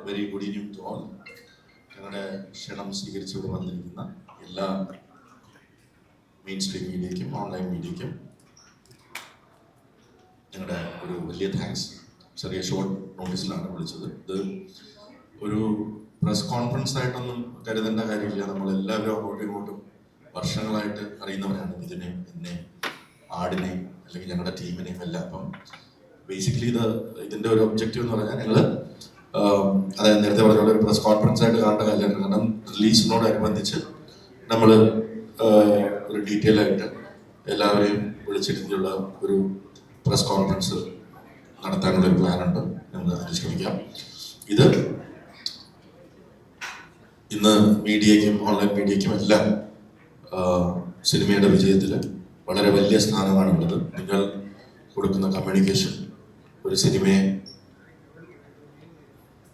Very good evening to all. ഞങ്ങളുടെ ക്ഷണം സ്വീകരിച്ചുകൊണ്ട് വന്നിരിക്കുന്ന എല്ലാ മെയിൻ സ്ട്രീം മീഡിയയ്ക്കും ഓൺലൈൻ മീഡിയയ്ക്കും ഞങ്ങളുടെ ഒരു വലിയ താങ്ക്സ്. ചെറിയ ഷോർട്ട് നോട്ടീസിലാണ് വിളിച്ചത്. ഇത് ഒരു പ്രസ് കോൺഫറൻസ് ആയിട്ടൊന്നും കരുതേണ്ട കാര്യമില്ല. നമ്മളെല്ലാവരും അങ്ങോട്ടും ഇങ്ങോട്ടും വർഷങ്ങളായിട്ട് അറിയുന്നവരാണ്. ഇതിനെയും എന്നെയും ആടിനെയും അല്ലെങ്കിൽ ഞങ്ങളുടെ ടീമിനെയും എല്ലാം. അപ്പം ബേസിക്കലി ഇതിൻ്റെ ഒരു ഒബ്ജക്റ്റീവ് എന്ന് പറഞ്ഞാൽ ഞങ്ങൾ അതായത് നേരത്തെ പറഞ്ഞ ഒരു പ്രസ് കോൺഫറൻസ് ആയിട്ട് കാണേണ്ട കാര്യമാണ്. കാരണം റിലീസിനോടനുബന്ധിച്ച് നമ്മൾ ഒരു ഡീറ്റെയിൽ ആയിട്ട് എല്ലാവരെയും വിളിച്ചിരുത്തിയുള്ള ഒരു പ്രസ് കോൺഫറൻസ് നടത്താനുള്ള ഒരു പ്ലാനുണ്ട്. ഞങ്ങൾ അതിന് ശ്രമിക്കാം. ഇത് ഇന്ന് മീഡിയയ്ക്കും ഓൺലൈൻ മീഡിയയ്ക്കും എല്ലാം സിനിമയുടെ വിജയത്തിൽ വളരെ വലിയ സ്ഥാനമാണുള്ളത്. നിങ്ങൾ കൊടുക്കുന്ന കമ്മ്യൂണിക്കേഷൻ ഒരു സിനിമയെ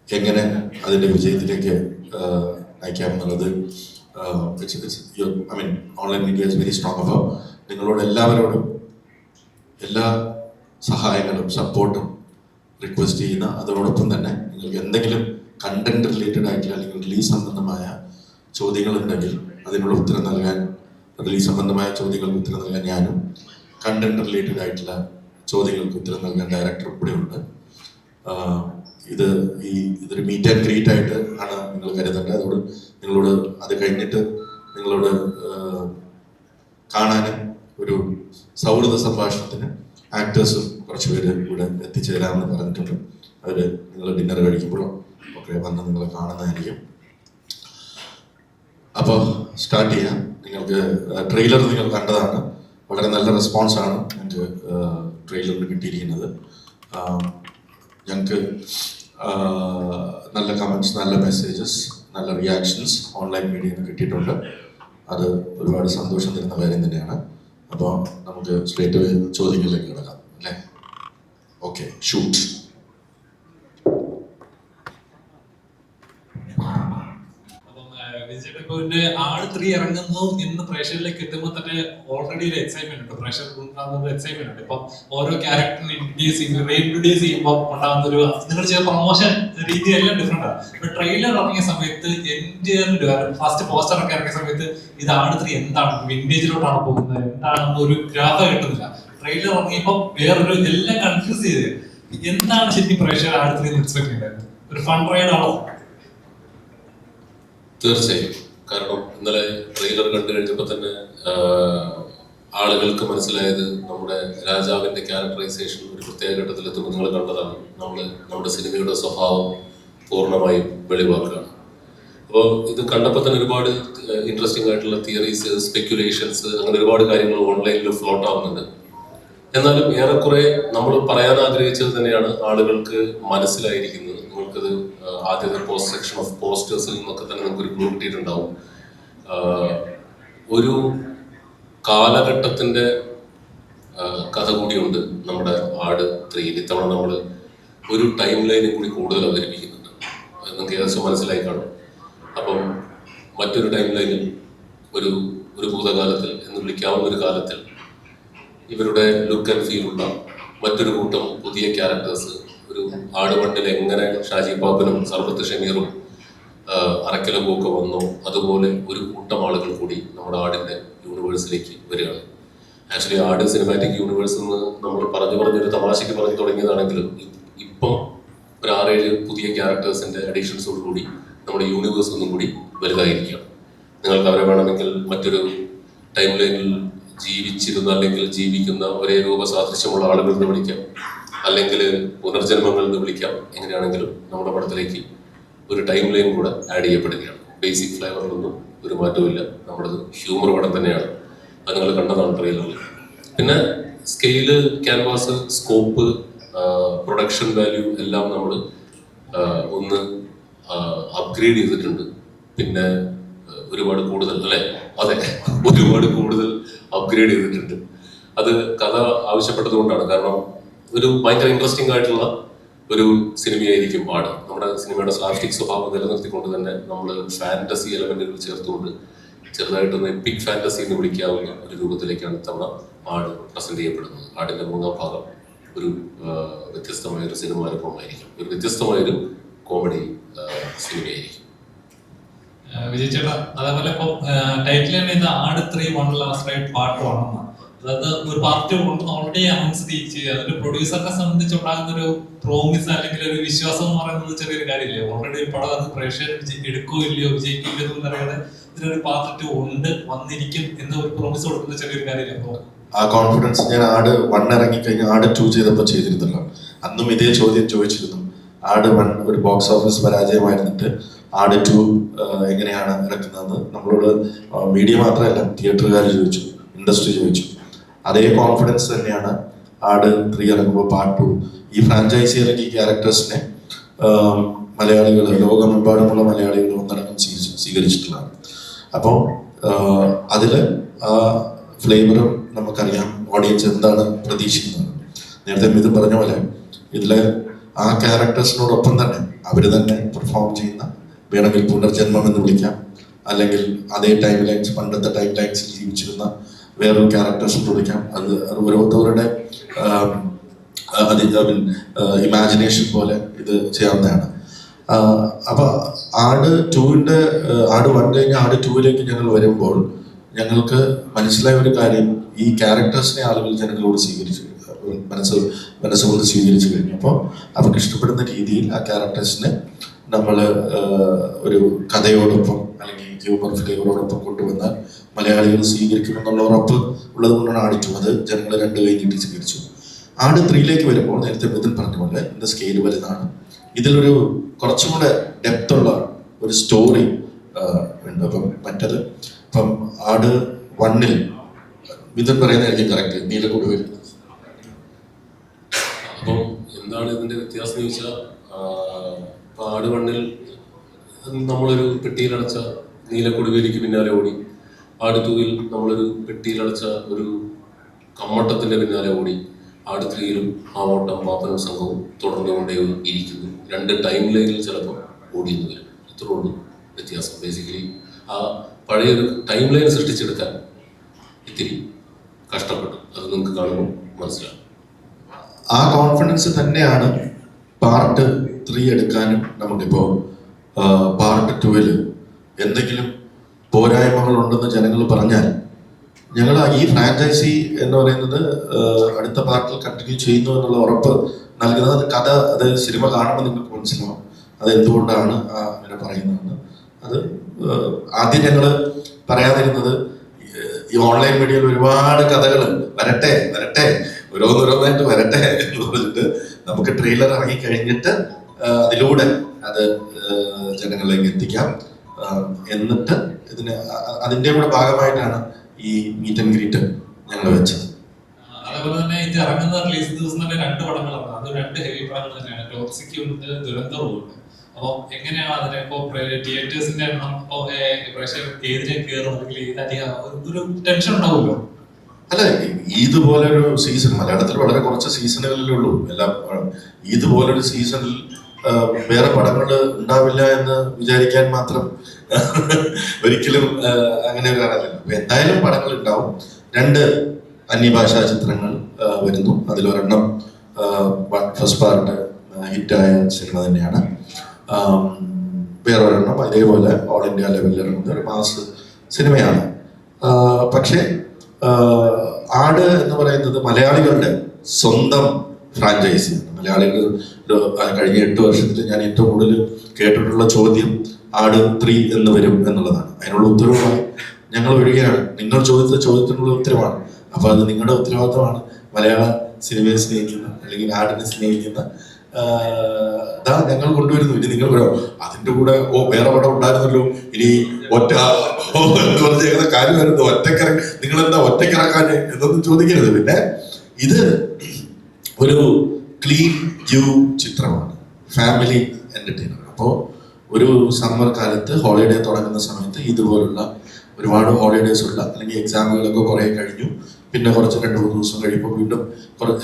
എങ്ങനെ അതിൻ്റെ വിജയത്തിലേക്ക് നയിക്കാമെന്നുള്ളത് online media is very strong. അപ്പോൾ നിങ്ങളോട് എല്ലാവരോടും എല്ലാ സഹായങ്ങളും സപ്പോർട്ടും റിക്വസ്റ്റ് ചെയ്യുന്ന, അതോടൊപ്പം തന്നെ നിങ്ങൾക്ക് എന്തെങ്കിലും കണ്ടന്റ് റിലേറ്റഡ് ആയിട്ടുള്ള അല്ലെങ്കിൽ റിലീസ് സംബന്ധമായ ചോദ്യങ്ങളുണ്ടെങ്കിൽ അതിനുള്ള ഉത്തരം നൽകാൻ, റിലീസ് സംബന്ധമായ ചോദ്യങ്ങൾക്ക് ഉത്തരം നൽകാൻ ഞാനും, കണ്ടന്റ് റിലേറ്റഡ് ആയിട്ടുള്ള ചോദ്യങ്ങൾക്ക് ഉത്തരം നൽകാൻ ഡയറക്ടറും കൂടെ ഉണ്ട്. ഇതൊരു മീറ്റ് ആൻഡ് ഗ്രീറ്റ് ആയിട്ട് ആണ് നിങ്ങൾ കരുതേണ്ടത്. അതോട് നിങ്ങളോട് അത് കഴിഞ്ഞിട്ട് നിങ്ങളോട് കാണാനും ഒരു സൗഹൃദ സംഭാഷണത്തിന് ആക്ടേഴ്സും കുറച്ച് പേര് ഇവിടെ എത്തിച്ചേരാമെന്ന് പറഞ്ഞിട്ടുണ്ട്. അവർ നിങ്ങൾ ഡിന്നർ കഴിക്കുമ്പോഴോ ഒക്കെ വന്ന് നിങ്ങളെ കാണുന്നതായിരിക്കും. അപ്പോൾ സ്റ്റാർട്ട് ചെയ്യാം. നിങ്ങൾക്ക് ട്രെയിലർ നിങ്ങൾ കണ്ടതാണ്. വളരെ നല്ല റെസ്പോൺസാണ് ഞങ്ങൾക്ക് ട്രെയിലറിന് കിട്ടിയിരിക്കുന്നത്. ഞങ്ങൾക്ക് നല്ല കമൻറ്റ്സ്, നല്ല മെസ്സേജസ്, നല്ല റിയാക്ഷൻസ് ഓൺലൈൻ മീഡിയയിൽ നിന്ന് കിട്ടിയിട്ടുണ്ട്. അത് ഒരുപാട് സന്തോഷം തരുന്ന കാര്യം തന്നെയാണ്. അപ്പോൾ നമുക്ക് സ്ട്രേറ്റ് ചോദ്യങ്ങളിലേക്ക് കിടക്കാം അല്ലേ? Okay, shoot. ആട് 3 ഇറങ്ങുന്നു എന്ന് പ്രേക്ഷകരിലേക്ക് എത്തുമ്പോൾ തന്നെ ഓൾറെഡി ഒരു എക്സൈറ്റ്മെന്റ് ഉണ്ട്. പ്രേക്ഷകർക്ക് ഉണ്ടാകുന്ന എക്സൈറ്റ്മെന്റ് ഉണ്ട്. ഇപ്പൊ ഓരോ ക്യാരക്ടറിനെ ഇൻട്രൊഡ്യൂസ് ചെയ്യുമ്പോൾ ഉണ്ടാകുന്ന ഒരു നിങ്ങൾ ചെയ്ത പ്രൊമോഷൻ രീതി എല്ലാം ഡിഫറെന്റ് ആണ്. ഇപ്പൊ ട്രെയിലർ ഇറങ്ങിയ സമയത്ത് ഫസ്റ്റ് പോസ്റ്റർ ഒക്കെ ഇറങ്ങിയ സമയത്ത് ഇത് ആട് 3 എന്താണ്, വിന്റേജിലോട്ടാണ് പോകുന്നത്, എന്താണെന്ന് ഒരു ഗ്രാഫ കിട്ടുന്നില്ല. ട്രെയിലർ ഇറങ്ങിയപ്പോ വേറൊരു എല്ലാം കൺഫ്യൂസ് ചെയ്ത് എന്താണ് ശരിക്കും പ്രേക്ഷകർ ആട് 3 എക്സ്പെക്ട് ചെയ്യുന്നത്? ഒരു ഫൺ റൈഡ് ആണോ? തീർച്ചയായും. കാരണം ഇന്നലെ ട്രെയിലർ കണ്ടു കഴിഞ്ഞപ്പോൾ തന്നെ ആളുകൾക്ക് മനസ്സിലായത് നമ്മുടെ രാജാവിന്റെ ക്യാരക്ടറൈസേഷൻ ഒരു പ്രത്യേക ഘട്ടത്തിൽ എത്തുമ്പോൾ നിങ്ങൾ കണ്ടതാണ്. നമ്മുടെ സിനിമയുടെ സ്വഭാവം പൂർണ്ണമായും വെളിവാക്കുകയാണ്. അപ്പോൾ ഇത് കണ്ടപ്പോൾ തന്നെ ഒരുപാട് ഇൻട്രസ്റ്റിംഗ് ആയിട്ടുള്ള തിയറീസ്, സ്പെക്യുലേഷൻസ്, അങ്ങനെ ഒരുപാട് കാര്യങ്ങൾ ഓൺലൈനിൽ ഫ്ലോട്ട് ആവുന്നുണ്ട്. എന്നാലും ഏറെക്കുറെ നമ്മൾ പറയാൻ ആഗ്രഹിച്ചത് തന്നെയാണ് ആളുകൾക്ക് മനസ്സിലായിരിക്കുന്നത്. നിങ്ങൾക്കത് ആദ്യത്തെ പോസ്റ്റ് സെക്ഷൻ ഓഫ് പോസ്റ്റേഴ്സിൽ നിന്നൊക്കെ തന്നെ നമുക്കൊരു ക്ലൂ കിട്ടിയിട്ടുണ്ടാവും. ഒരു കാലഘട്ടത്തിന്റെ കഥ കൂടിയുണ്ട് നമ്മുടെ ആട് 3. ഇത്തവണ നമ്മൾ ഒരു ടൈം ലൈനിൽ കൂടി കൂടുതൽ അവതരിപ്പിക്കുന്നുണ്ട്. നിങ്ങൾക്ക് ഏകദേശം മനസ്സിലായി കാണും. അപ്പം മറ്റൊരു ടൈം ലൈനിൽ ഒരു ഭൂതകാലത്തിൽ എന്ന് വിളിക്കാവുന്ന ഒരു കാലത്തിൽ ഇവരുടെ ലുക്ക് ആൻഡ് ഫീൽ ഉള്ള മറ്റൊരു കൂട്ടം പുതിയ ക്യാരക്ടേഴ്സ്, ഒരു ആടുമണ്ണിൽ എങ്ങനെ ഷാജി പാപ്പനും സർബത്ത് ഷമീറും അറക്കലും ഒക്കെ വന്നു, അതുപോലെ ഒരു കൂട്ടം ആളുകൾ കൂടി നമ്മുടെ ആടിന്റെ യൂണിവേഴ്സിലേക്ക് വരികയാണ്. ആക്ച്വലി ആട് സിനിമാറ്റിക് യൂണിവേഴ്സ് എന്ന് നമ്മൾ പറഞ്ഞൊരു തമാശയ്ക്ക് പറഞ്ഞു തുടങ്ങിയതാണെങ്കിലും ഇപ്പം ഒരു 6-7 പുതിയ ക്യാരക്ടേഴ്സിന്റെ അഡീഷൻസോട് കൂടി നമ്മുടെ യൂണിവേഴ്സ് ഒന്നും കൂടി വലുതായിരിക്കുകയാണ്. നിങ്ങൾക്ക് അവരെ വേണമെങ്കിൽ മറ്റൊരു ടൈം ലൈനിൽ ജീവിച്ചിരുന്ന അല്ലെങ്കിൽ ജീവിക്കുന്ന ഒരേ രൂപസാദൃശ്യമുള്ള ആളുകൾ എന്ന് വിളിക്കാം, അല്ലെങ്കിൽ പുനർജന്മങ്ങൾ എന്ന് വിളിക്കാം. എങ്ങനെയാണെങ്കിലും നമ്മുടെ പടത്തിലേക്ക് ഒരു ടൈം ലൈൻ കൂടെ ആഡ് ചെയ്യപ്പെടുകയാണ്. ബേസിക് ഫ്ലേവറിലൊന്നും ഒരു മാറ്റവുമില്ല. നമ്മുടേത് ഹ്യൂമർ പടം തന്നെയാണ്. അത് നിങ്ങൾ കണ്ടതാണ് ട്രെയിലറിൽ. പിന്നെ scale, canvas, scope, production value എല്ലാം നമ്മൾ ഒന്ന് അപ്ഗ്രേഡ് ചെയ്തിട്ടുണ്ട്. പിന്നെ ഒരുപാട് കൂടുതൽ ഒരുപാട് കൂടുതൽ അപ്ഗ്രേഡ് ചെയ്തിട്ടുണ്ട്. അത് കഥ ആവശ്യപ്പെട്ടത് കൊണ്ടാണ്. കാരണം ഒരു ഭയങ്കര ഇൻട്രസ്റ്റിംഗ് ആയിട്ടുള്ള ഒരു സിനിമയായിരിക്കും ആട്. നമ്മുടെ സിനിമയുടെ സ്ലാസ്റ്റിക് സ്വഭാവം നിലനിർത്തിക്കൊണ്ട് തന്നെ നമ്മൾ ഫാന്റസി എലമെന്റുകൾ ചേർത്തുകൊണ്ട് ചെറുതായിട്ടൊന്ന് എപ്പിക് ഫാന്റസി എന്ന് വിളിക്കാവുന്ന ഒരു രൂപത്തിലേക്കാണ് ഇത്തവണ ആട് പ്രസന്റ് ചെയ്യപ്പെടുന്നത്. ആടിന്റെ 3ാം ഭാഗം ഒരു വ്യത്യസ്തമായൊരു സിനിമ അനുഭവമായിരിക്കും. ഒരു വ്യത്യസ്തമായൊരു കോമഡി സിനിമയായിരിക്കും. വിജയ് ചേട്ടാ, അതേപോലെ ഇപ്പൊ ടൈറ്റിൽ തന്നെ ഇത് ആട് 3 വൺ ലാസ്റ്റ് റൈഡ് പാർട്ട് 1 എന്നാണ്. അതായത് ഒരു പാർട്ട് ഉണ്ടെന്ന് ഓൾറെഡി അനൗൺസ് ചെയ്ത് അതിന്റെ പ്രൊഡ്യൂസറിനെ സംബന്ധിച്ചുണ്ടാകുന്ന ഒരു പ്രോമിസ് അല്ലെങ്കിൽ ഒരു വിശ്വാസം എന്ന് പറയുന്നത് ചെറിയൊരു കാര്യമില്ലേ? ഓൾറെഡി ഒരു പടം അത് പ്രേക്ഷകർ എടുക്കോ ഇല്ലയോ വിജയിക്കില്ലയോ എന്ന് അറിയാതെ ഇതിനൊരു പാർട്ട് 2 ഉണ്ട് വന്നിരിക്കും എന്ന് ഒരു പ്രോമിസ് കൊടുക്കുന്നത് ചെറിയൊരു കാര്യമില്ല. അപ്പോൾ ആ കോൺഫിഡൻസ് ഞാൻ ആട് 1 ഇറങ്ങിക്കഴിഞ്ഞാൽ ആട് 2 ചെയ്തപ്പോൾ ചെയ്തിരുന്നല്ലോ. അന്നും ഇതേ ചോദ്യം ചോദിച്ചിരുന്നു. ആട് 1 ഒരു ബോക്സ് ഓഫീസ് പരാജയമായിരുന്നിട്ട് ആട് 2 എങ്ങനെയാണ് ഇറക്കുന്നത് നമ്മളോട് മീഡിയ മാത്രമല്ല തിയേറ്ററുകാർ ചോദിച്ചു, ഇൻഡസ്ട്രി ചോദിച്ചു. അതേ കോൺഫിഡൻസ് തന്നെയാണ് ആട് 3 ഇറങ്ങുമ്പോൾ പാർട്ട് 2 ഈ ഫ്രാഞ്ചൈസി ഇറങ്ങിയ ക്യാരക്ടേഴ്സിനെ മലയാളികൾ, ലോകമെമ്പാടുമുള്ള മലയാളികൾ ഒന്നടങ്കം സ്വീകരിച്ചിട്ടുള്ളതാണ്. അപ്പോൾ അതിൽ ആ ഫ്ലേവറും നമുക്കറിയാം, ഓഡിയൻസ് എന്താണ് പ്രതീക്ഷിക്കുന്നത്. നേരത്തെ മിഥുൻ പറഞ്ഞ പോലെ ഇതിൽ ആ ക്യാരക്ടേഴ്സിനോടൊപ്പം തന്നെ അവർ തന്നെ പെർഫോം ചെയ്യുന്ന, വേണമെങ്കിൽ പുനർജന്മം എന്ന് വിളിക്കാം, അല്ലെങ്കിൽ അതേ ടൈം ലൈൻസ്, പണ്ടത്തെ ടൈം ലൈൻസിൽ ജീവിച്ചിരുന്ന വേറൊരു ക്യാരക്ടേഴ്സ് എന്ന് വിളിക്കാം. അത് ഓരോരുത്തരുടെ ഇമാജിനേഷൻ പോലെ ഇത് ചെയ്യാവുന്നതാണ്. അപ്പൊ ആട് 2ന്റെ ആട് 1 കഴിഞ്ഞ് ആട് 2ലേക്ക് ഞങ്ങൾ വരുമ്പോൾ ഞങ്ങൾക്ക് മനസ്സിലായ ഒരു കാര്യം, ഈ ക്യാരക്ടേഴ്സിനെ ആളുകൾ ജനങ്ങളോട് സ്വീകരിച്ചു, മനസ്സുകൊണ്ട് സ്വീകരിച്ചു കഴിഞ്ഞു. അപ്പോൾ അവർക്ക് ഇഷ്ടപ്പെടുന്ന രീതിയിൽ ആ ക്യാരക്ടേഴ്സിനെ നമ്മൾ ഒരു കഥയോടൊപ്പം അല്ലെങ്കിൽ ഹ്യൂമർ ഫ്ലേവറോടൊപ്പം കൊണ്ടുവന്നാൽ മലയാളികൾ സ്വീകരിക്കുമെന്നുള്ള ഉറപ്പ് ഉള്ളത് കൊണ്ടാണ് ആട് 2 അത് ജനങ്ങൾ 2 കൈ നീട്ടി സ്വീകരിച്ചു. ആട് 3ലേക്ക് വരുമ്പോൾ നേരത്തെ മിഥുൻ പറഞ്ഞ പോലെ ഇതിന്റെ സ്കെയിൽ വലുതാണ്. ഇതിലൊരു കുറച്ചും കൂടെ ഡെപ്തുള്ള ഒരു സ്റ്റോറി ഉണ്ട്. അപ്പം മറ്റത് ഇപ്പം ആട് 1-ൽ മിഥുൻ പറയുന്നതായിരിക്കും കറക്റ്റ്, നീലക്കുടി വരും. അപ്പം എന്താണ് ഇതിന്റെ വ്യത്യാസം എന്ന് ചോദിച്ചാൽ, ആട് 1-ൽ നമ്മളൊരു പെട്ടിയിലടച്ച നീലക്കൊടുവേലിക്ക് പിന്നാലെ ഓടി, ആട് 2-ൽ നമ്മളൊരു പെട്ടിയിലടച്ച ഒരു കമ്മട്ടത്തിന്റെ പിന്നാലെ ഓടി, ആട് 3-ലും ആ ഓട്ടം പാപ്പനും സംഘവും തുടർന്നുകൊണ്ടേ ഇരിക്കുന്നു. 2 ടൈം ലൈനിൽ ചിലപ്പോൾ ഓടിയെന്ന് വരും. ഇത്രേ ഉള്ളൂ വ്യത്യാസം. ബേസിക്കലി ആ പഴയൊരു ടൈം ലൈൻ സൃഷ്ടിച്ചെടുക്കാൻ ഇത്തിരി കഷ്ടപ്പെട്ടു. അത് നിങ്ങൾക്ക് കാണുമ്പോൾ മനസ്സിലാവും. ആ കോൺഫിഡൻസ് തന്നെയാണ് പാർട്ട് 3 എടുക്കാനും. നമുക്കിപ്പോൾ പാർട്ട് 2-ൽ എന്തെങ്കിലും പോരായ്മകൾ ഉണ്ടെന്ന് ജനങ്ങൾ പറഞ്ഞാൽ ഞങ്ങൾ ഈ ഫ്രാഞ്ചൈസി എന്ന് പറയുന്നത് അടുത്ത പാർട്ടിൽ കണ്ടിന്യൂ ചെയ്യുന്നു എന്നുള്ള ഉറപ്പ് നൽകുന്നത് കഥ, അത് സിനിമ കാണുമ്പോൾ നിങ്ങൾക്ക് മനസ്സിലാവും അത് എന്തുകൊണ്ടാണ് അങ്ങനെ പറയുന്നതെന്ന്. അത് ആദ്യം ഞങ്ങൾ പറയാതിരുന്നത്, ഈ ഓൺലൈൻ മീഡിയയിൽ ഒരുപാട് കഥകൾ വരട്ടെ ഓരോന്നോരോന്നായിട്ട് വരട്ടെ എന്ന് പറഞ്ഞിട്ട് നമുക്ക് ട്രെയിലർ ഇറങ്ങി കഴിഞ്ഞിട്ട് അതിലൂടെ അത് ജനങ്ങളിലേക്ക് എത്തിക്കാം എന്നിട്ട് അതിൻ്റെ കൂടെ ഭാഗമായിട്ടാണ് ഈ മീറ്റ് ആൻഡ് ഗ്രീറ്റ് ഞങ്ങൾ വെച്ചത്. അതേപോലെ തന്നെ ഇത് ഇറങ്ങുന്ന റിലീസ് ദിവസം തന്നെ 2 പടങ്ങളാണ്. അത് 2 ഹെവി പടങ്ങൾ തന്നെയാണ്. ടോക്സിക് ഉണ്ട്, ദുരന്തവും ഉണ്ട്. അപ്പോൾ എങ്ങനെയാണ് അതിനെ ഇപ്പോൾ തിയേറ്റേഴ്സിന്റെ എണ്ണം പ്രേക്ഷകർ ഏതിനെ കയറും അല്ലെങ്കിൽ ഏതധികം ഒരു ടെൻഷൻ ഉണ്ടാവുമല്ലോ? അല്ല, ഇതുപോലൊരു സീസൺ മലയാളത്തിൽ വളരെ കുറച്ച് സീസണുകളിലേ ഉള്ളൂ. എല്ലാം ഇതുപോലൊരു സീസണിൽ വേറെ പടങ്ങൾ ഉണ്ടാവില്ല എന്ന് വിചാരിക്കാൻ മാത്രം ഒരിക്കലും അങ്ങനെ ഒരു കാണാനില്ല. അപ്പൊ എന്തായാലും പടങ്ങൾ ഉണ്ടാവും. 2 അന്യഭാഷാ ചിത്രങ്ങൾ വരുന്നു. അതിലൊരെണ്ണം ഫസ്റ്റ് പാർട്ട് ഹിറ്റായ സിനിമ തന്നെയാണ്. വേറൊരെണ്ണം അതേപോലെ ഓൾ ഇന്ത്യ ലെവലിൽ ഇറങ്ങുന്ന ഒരു മാസ് സിനിമയാണ്. പക്ഷേ ആട് എന്ന് പറയുന്നത് മലയാളികളുടെ സ്വന്തം ഫ്രാഞ്ചൈസിയാണ്. മലയാളികൾ കഴിഞ്ഞ 8 വർഷത്തിൽ ഞാൻ ഏറ്റവും കൂടുതൽ കേട്ടിട്ടുള്ള ചോദ്യം ആട് 3 എന്ന് വരും എന്നുള്ളതാണ്. അതിനുള്ള ഉത്തരവുമായി ഞങ്ങൾ വരികയാണ്. നിങ്ങൾ ചോദിച്ച ചോദ്യത്തിനുള്ള ഉത്തരവാണ്. അപ്പൊ അത് നിങ്ങളുടെ ഉത്തരവാദിത്തമാണ്. മലയാള സിനിമയെ സ്നേഹിക്കുന്ന അല്ലെങ്കിൽ ആടിനെ സ്നേഹിക്കുന്ന ഞങ്ങൾ കൊണ്ടുവരുന്നു. ഇനി നിങ്ങൾ പറയാം അതിന്റെ കൂടെ വേറെ പടം ഉണ്ടായിരുന്നല്ലോ, ഇനി ഒറ്റ എന്ന് പറഞ്ഞ കാര്യമായിരുന്നു, നിങ്ങൾ എന്താ ഒറ്റക്കിറക്കാൻ എന്നൊന്നും ചോദിക്കരുത്. പിന്നെ ഇത് ഒരു ക്ലീൻ വ്യൂ ചിത്രമാണ്, ഫാമിലി എന്റർടൈനർ. അപ്പോൾ ഒരു സമ്മർ കാലത്ത് ഹോളിഡേ തുടങ്ങുന്ന സമയത്ത് ഇതുപോലുള്ള ഒരുപാട് ഹോളിഡേസ് ഉള്ള അല്ലെങ്കിൽ എക്സാമുകളൊക്കെ കുറേ കഴിഞ്ഞു, പിന്നെ കുറച്ച് 2-3 ദിവസം കഴിയുമ്പോൾ വീണ്ടും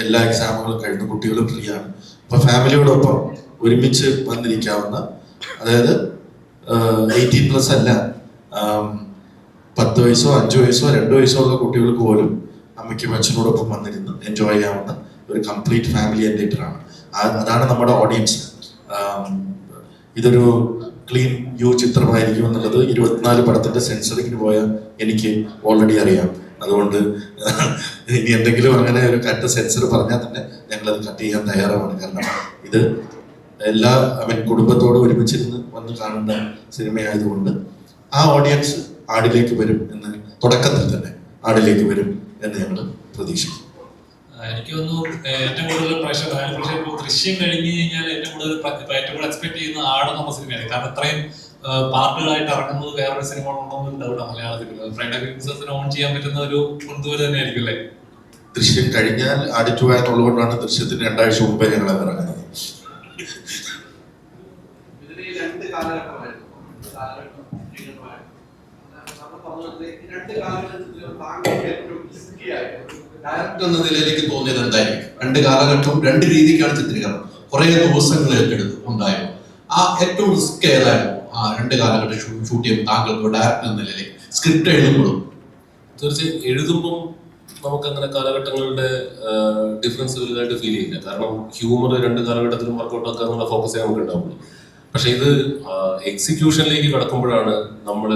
എല്ലാ എക്സാമുകളും കഴിഞ്ഞു, കുട്ടികളും ഫ്രീ ആണ്. അപ്പൊ ഫാമിലിയോടൊപ്പം ഒരുമിച്ച് വന്നിരിക്കാവുന്ന, അതായത് 18+ അല്ല, 10 വയസ്സോ 5 വയസ്സോ 2 വയസ്സോ ഉള്ള കുട്ടികൾക്ക് പോലും അമ്മയ്ക്കും അച്ഛനോടൊപ്പം വന്നിരുന്ന് എൻജോയ് ചെയ്യാവുന്ന ഒരു കംപ്ലീറ്റ് ഫാമിലി എന്റർടൈനർ ആണ്. അതാണ് നമ്മുടെ ഓഡിയൻസ്. ഇതൊരു ക്ലീൻ യു ചിത്രമായിരിക്കും എന്നുള്ളത് 24 പടത്തിന്റെ സെൻസറിങ്ങിന് പോയ എനിക്ക് ഓൾറെഡി അറിയാം. അതുകൊണ്ട് ഇനി എന്തെങ്കിലും അങ്ങനെ ഒരു കട്ട് സെൻസർ പറഞ്ഞാൽ തന്നെ ഞങ്ങളത് കട്ട് ചെയ്യാൻ തയ്യാറാണ്. കാരണം ഇത് എല്ലാ കുടുംബത്തോട് ഒരുമിച്ചിരുന്ന് വന്ന് കാണേണ്ട സിനിമയായതുകൊണ്ട് ആ ഓഡിയൻസ് ആടിലേക്ക് വരും എന്ന് തുടക്കത്തിൽ തന്നെ ആടിലേക്ക് വരും എന്ന് ഞങ്ങൾ പ്രതീക്ഷിക്കും. എനിക്ക് തോന്നുന്നു ഏറ്റവും കൂടുതൽ പ്രഷർ ഇപ്പോൾ ദൃശ്യം കഴിഞ്ഞ് കഴിഞ്ഞാൽ ഏറ്റവും കൂടുതൽ എക്സ്പെക്ട് ചെയ്യുന്ന ആട് എന്ന സിനിമയാണ്. കാരണം അത്രയും പാർട്ടുകളായിട്ട് ഇറങ്ങുന്നത് വേറൊരു സിനിമ ഉണ്ടോന്ന് ഡൗട്ടാണ് മലയാളത്തിൽ. ഫ്രൈഡേ ഫിലിംസിന് ഓൺ ചെയ്യാൻ പറ്റുന്ന ഒരു മുൻതൂരം തന്നെ ആയിരിക്കും അല്ലേ? ദൃശ്യം കഴിഞ്ഞാൽ ആടിറ്റുക എന്നുള്ളതുകൊണ്ടാണ് ദൃശ്യത്തിന് 2 ആഴ്ച മുമ്പേ ഞങ്ങൾ ഇറങ്ങുന്നത്. ഡയറക്ടർ എന്ന നിലയിലേക്ക് തോന്നിയത് എന്തായിരിക്കും? 2 കാലഘട്ടം 2 രീതിക്കാണ് ചിത്രീകരണം. കുറെ ദിവസങ്ങൾ ഏറ്റെടുത്ത് ഉണ്ടായിരുന്നു. ആ ഏറ്റവും റിസ്ക് ഏതായിരുന്നു ആ 2 കാലഘട്ടം ഷൂട്ട് ചെയ്യുമ്പോൾ താങ്കൾക്ക് ഡയറക്ടർ എന്ന നിലയിലേക്ക് സ്ക്രിപ്റ്റ് എഴുതുമ്പോഴും? തീർച്ചയായും എഴുതുമ്പം നമുക്ക് അങ്ങനെ കാലഘട്ടങ്ങളുടെ ഡിഫറൻസ് വലുതായിട്ട് ഫീൽ ചെയ്യില്ല. കാരണം ഹ്യൂമർ 2 കാലഘട്ടത്തിലും വർക്കൗട്ട് ആക്കുക എന്നുള്ള ഫോക്കസേ നമുക്ക് ഉണ്ടാവുള്ളൂ. പക്ഷെ ഇത് എക്സിക്യൂഷനിലേക്ക് കടക്കുമ്പോഴാണ് നമ്മൾ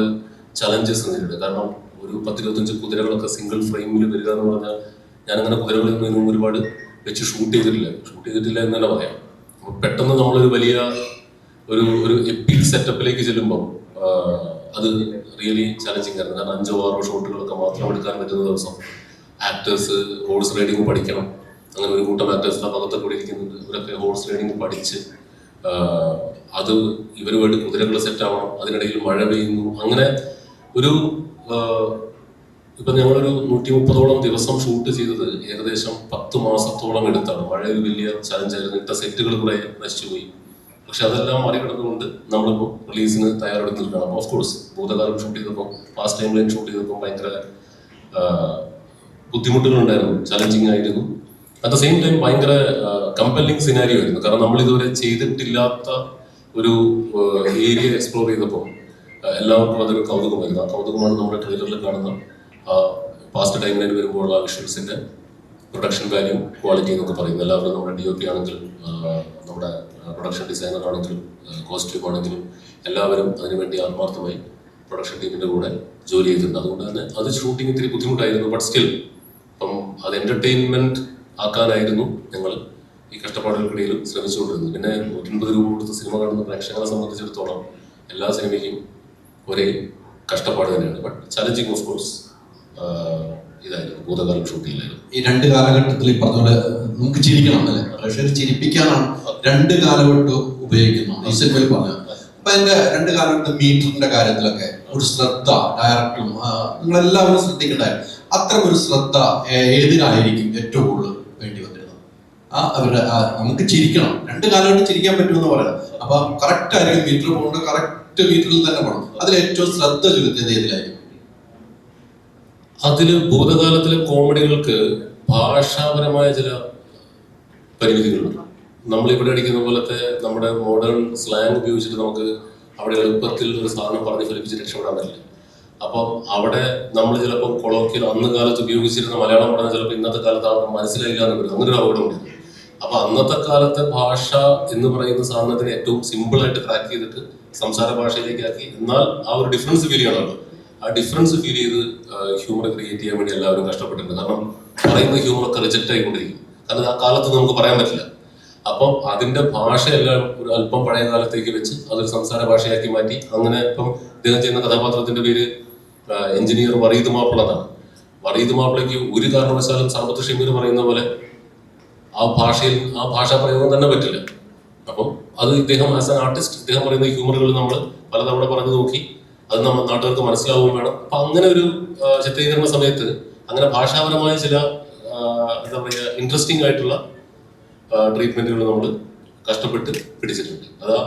ചലഞ്ചസ് നേരിടുക. കാരണം ഒരു 10-25 കുതിരകളൊക്കെ സിംഗിൾ ഫ്രെയിമിൽ വരിക എന്ന് പറഞ്ഞാൽ ഞാനങ്ങനെ കുതിരകളിൽ നിന്നും ഒരുപാട് വെച്ച് ഷൂട്ട് ചെയ്തിട്ടില്ല എന്ന് തന്നെ പറയാം. പെട്ടെന്ന് നമ്മളൊരു വലിയ ഒരു എപ്പിക് സെറ്റപ്പിലേക്ക് ചെല്ലുമ്പോൾ അത് റിയലി ചലഞ്ചിങ് ആയിരുന്നു. കാരണം 5-6 ഷോട്ടുകളൊക്കെ മാത്രം എടുക്കാൻ പറ്റുന്ന ദിവസം ആക്ടേഴ്സ് ഹോഴ്സ് റൈഡിങ് പഠിക്കണം. അങ്ങനെ ഒരു കൂട്ടം ആക്ടേഴ്സിന്റെ ഭാഗത്തൊക്കെ കൂടി ഇരിക്കുന്നുണ്ട്. ഇവരൊക്കെ ഹോഴ്സ് റൈഡിങ് പഠിച്ച് അത് ഇവരുമായിട്ട് കുതിരകൾ സെറ്റ് ആവണം. അതിനിടയിൽ മഴ പെയ്യുന്നു. അങ്ങനെ ഒരു ഇപ്പൊ ഞങ്ങളൊരു 130ഓളം ദിവസം ഷൂട്ട് ചെയ്തത് ഏകദേശം 10 മാസത്തോളം എടുത്താണ്. മഴ ഒരു വലിയ ചലഞ്ചായിരുന്നു. ഇട്ട സെറ്റുകൾ കുറെ നശിച്ചുപോയി. പക്ഷെ അതെല്ലാം മറികടന്നുകൊണ്ട് നമ്മളിപ്പോൾ റിലീസിന് തയ്യാറെടുത്ത് നിൽക്കണം. ഓഫ് കോഴ്സ് ഭൂതകാലം ഷൂട്ട് ചെയ്തപ്പോൾ പാസ്റ്റ് ടൈം ലൈൻ ഷൂട്ട് ചെയ്തപ്പോൾ ഭയങ്കര ബുദ്ധിമുട്ടുകളുണ്ടായിരുന്നു, ചലഞ്ചിങ് ആയിരുന്നു. അറ്റ് ദ സെയിം ടൈം ഭയങ്കര കമ്പല്ലിങ് സിനാരിയോ ആയിരുന്നു. കാരണം നമ്മൾ ഇതുവരെ ചെയ്തിട്ടില്ലാത്ത ഒരു ഏരിയ എക്സ്പ്ലോർ ചെയ്തപ്പോൾ എല്ലാവർക്കും അതൊരു കൗതുകമായിരുന്നു. ആ കൗതുകമാണ് നമ്മുടെ ട്രെയിലറിൽ കാണുന്ന പാസ്റ്റ് ടൈം ലൈൻ വരുമ്പോൾ ആ വിഷ്വൽസിന്റെ പ്രൊഡക്ഷൻ വാല്യൂ, ക്വാളിറ്റി എന്നൊക്കെ പറയുന്നത്. എല്ലാവരും നമ്മുടെ DOP ആണെങ്കിലും നമ്മുടെ പ്രൊഡക്ഷൻ ഡിസൈനർ ആണെങ്കിലും കോസ്റ്റ്യൂം ആണെങ്കിലും എല്ലാവരും അതിനുവേണ്ടി ആത്മാർത്ഥമായി പ്രൊഡക്ഷൻ ടീമിന്റെ കൂടെ ജോലി ചെയ്തിട്ടുണ്ട്. അതുകൊണ്ട് തന്നെ അത് ഷൂട്ടിംഗ് ഇത്തിരി ബുദ്ധിമുട്ടായിരുന്നു. ബട്ട് സ്റ്റിൽ അപ്പം അത് എന്റർടൈൻമെന്റ് ആക്കാനായിരുന്നു ഞങ്ങൾ ഈ കഷ്ടപ്പാടുകൾക്കിടയിലും ശ്രമിച്ചുകൊണ്ടിരുന്നത്. പിന്നെ 150 രൂപ കൊടുത്ത് സിനിമ കാണുന്ന പ്രേക്ഷകരെ സംബന്ധിച്ചിടത്തോളം എല്ലാ സിനിമയ്ക്കും ഒരേ കഷ്ടപ്പാട് തന്നെയാണ്. ബട്ട് ചലഞ്ചിങ് ഓഫ് കോഴ്സ് ഇതായിരുന്നു ഭൂതകാലം ഷൂട്ട് ചെയ്യില്ലായിരുന്നു. ഈ 2 കാലഘട്ടത്തിൽ ഈ പറഞ്ഞ പോലെ നമുക്ക് ചിരിക്കണം അല്ലേ? പ്രേക്ഷകർ ചിരിപ്പിക്കാനാണ് 2 കാലഘട്ടം ഉപയോഗിക്കുന്നത് ഈ സിനിമയിൽ പറഞ്ഞത്. അപ്പൊ അതിന്റെ 2 കാലഘട്ടം മീറ്ററിന്റെ കാര്യത്തിലൊക്കെ ഒരു ശ്രദ്ധ ഡയറക്ടറും നിങ്ങളെല്ലാവരും ശ്രദ്ധിക്കണ്ടായിരുന്നു. അത്തരം ഒരു ശ്രദ്ധ ഏതിനായിരിക്കും ഏറ്റവും കൂടുതൽ വേണ്ടി വന്നിരുന്നത്? അവരുടെ നമുക്ക് ചിരിക്കണം, 2 കാലഘട്ടം ചിരിക്കാൻ പറ്റുമെന്ന് പറയുന്നത്. അപ്പൊ കറക്റ്റ് ആയിരിക്കും മീറ്റർ പോകേണ്ട, കറക്റ്റ് മീറ്ററിൽ തന്നെ പോകണം. അതിൽ ഏറ്റവും ശ്രദ്ധ ചെലുത്തിയത് ഏതിലായിരിക്കും? അതില് ഭൂതകാലത്തിലെ കോമഡികൾക്ക് ഭാഷാപരമായ ചില പരിമിതികളുണ്ട്. നമ്മളിവിടെ അടിക്കുന്ന പോലത്തെ നമ്മുടെ മോഡേൺ സ്ലാങ് ഉപയോഗിച്ചിട്ട് നമുക്ക് അവിടെ എളുപ്പത്തിൽ ഒരു സാധനം പറഞ്ഞ് ഫലിപ്പിച്ച് രക്ഷപ്പെടാൻ പറ്റില്ല. അപ്പം അവിടെ നമ്മൾ ചിലപ്പോൾ കൊളോക്കിയൽ അന്ന് കാലത്ത് ഉപയോഗിച്ചിരുന്ന മലയാളം പറഞ്ഞാൽ ചിലപ്പോൾ ഇന്നത്തെ കാലത്ത് ആൾക്ക് മനസ്സിലായില്ല എന്ന് വരും. അങ്ങനെ ഒരു അപകടമുണ്ട്. അപ്പൊ അന്നത്തെ കാലത്തെ ഭാഷ എന്ന് പറയുന്ന സാധനത്തിന് ഏറ്റവും സിമ്പിൾ ആയിട്ട് ക്രാക്ക് ചെയ്തിട്ട് സംസാര ഭാഷയിലേക്ക് ആക്കി, എന്നാൽ ആ ഒരു ഡിഫറൻസ് ഫീൽ ചെയ്യണമല്ലോ. ആ ഡിഫറൻസ് ഫീൽ ചെയ്ത് ഹ്യൂമർ ക്രിയേറ്റ് ചെയ്യാൻ വേണ്ടി എല്ലാവരും കഷ്ടപ്പെട്ടിട്ടുണ്ട്. കാരണം പറയുന്ന ഹ്യൂമറൊക്കെ റിജക്റ്റ് ആയിക്കൊണ്ടിരിക്കും. കാരണം ആ കാലത്ത് നമുക്ക് പറയാൻ പറ്റില്ല. അപ്പം അതിന്റെ ഭാഷയെല്ലാം ഒരു അല്പം പഴയ കാലത്തേക്ക് വെച്ച് അതൊരു സംസാര ഭാഷയാക്കി മാറ്റി. അങ്ങനെ ഇപ്പം ഇദ്ദേഹം ചെയ്യുന്ന കഥാപാത്രത്തിന്റെ പേര് എഞ്ചിനീയർ വറീദ് മാപ്പിള എന്നാണ്. വറീദ് മാപ്പിളയ്ക്ക് ഒരു കാരണവശാലും സർബത്ത് ഷമീർ പറയുന്ന പോലെ ആ ഭാഷയിൽ ആ ഭാഷാ പ്രയോഗം തന്നെ പറ്റില്ല. അപ്പം അത് ഇദ്ദേഹം ആസ് ആൻ ആർട്ടിസ്റ്റ് ഇദ്ദേഹം പറയുന്ന ഹ്യൂമറുകൾ നമ്മൾ പലതവണ പറഞ്ഞു നോക്കി, അത് നമ്മൾ നാട്ടുകാർക്ക് മനസ്സിലാവുകയും വേണം. അപ്പൊ അങ്ങനെ ഒരു ചിത്രീകരണ സമയത്ത് അങ്ങനെ ഭാഷാപരമായ ചില എന്താ പറയുക ഇൻട്രസ്റ്റിംഗ് ആയിട്ടുള്ള ട്രീറ്റ്മെന്റുകൾ നമ്മൾ കഷ്ടപ്പെട്ട് പിടിച്ചിട്ടുണ്ട്. അതാ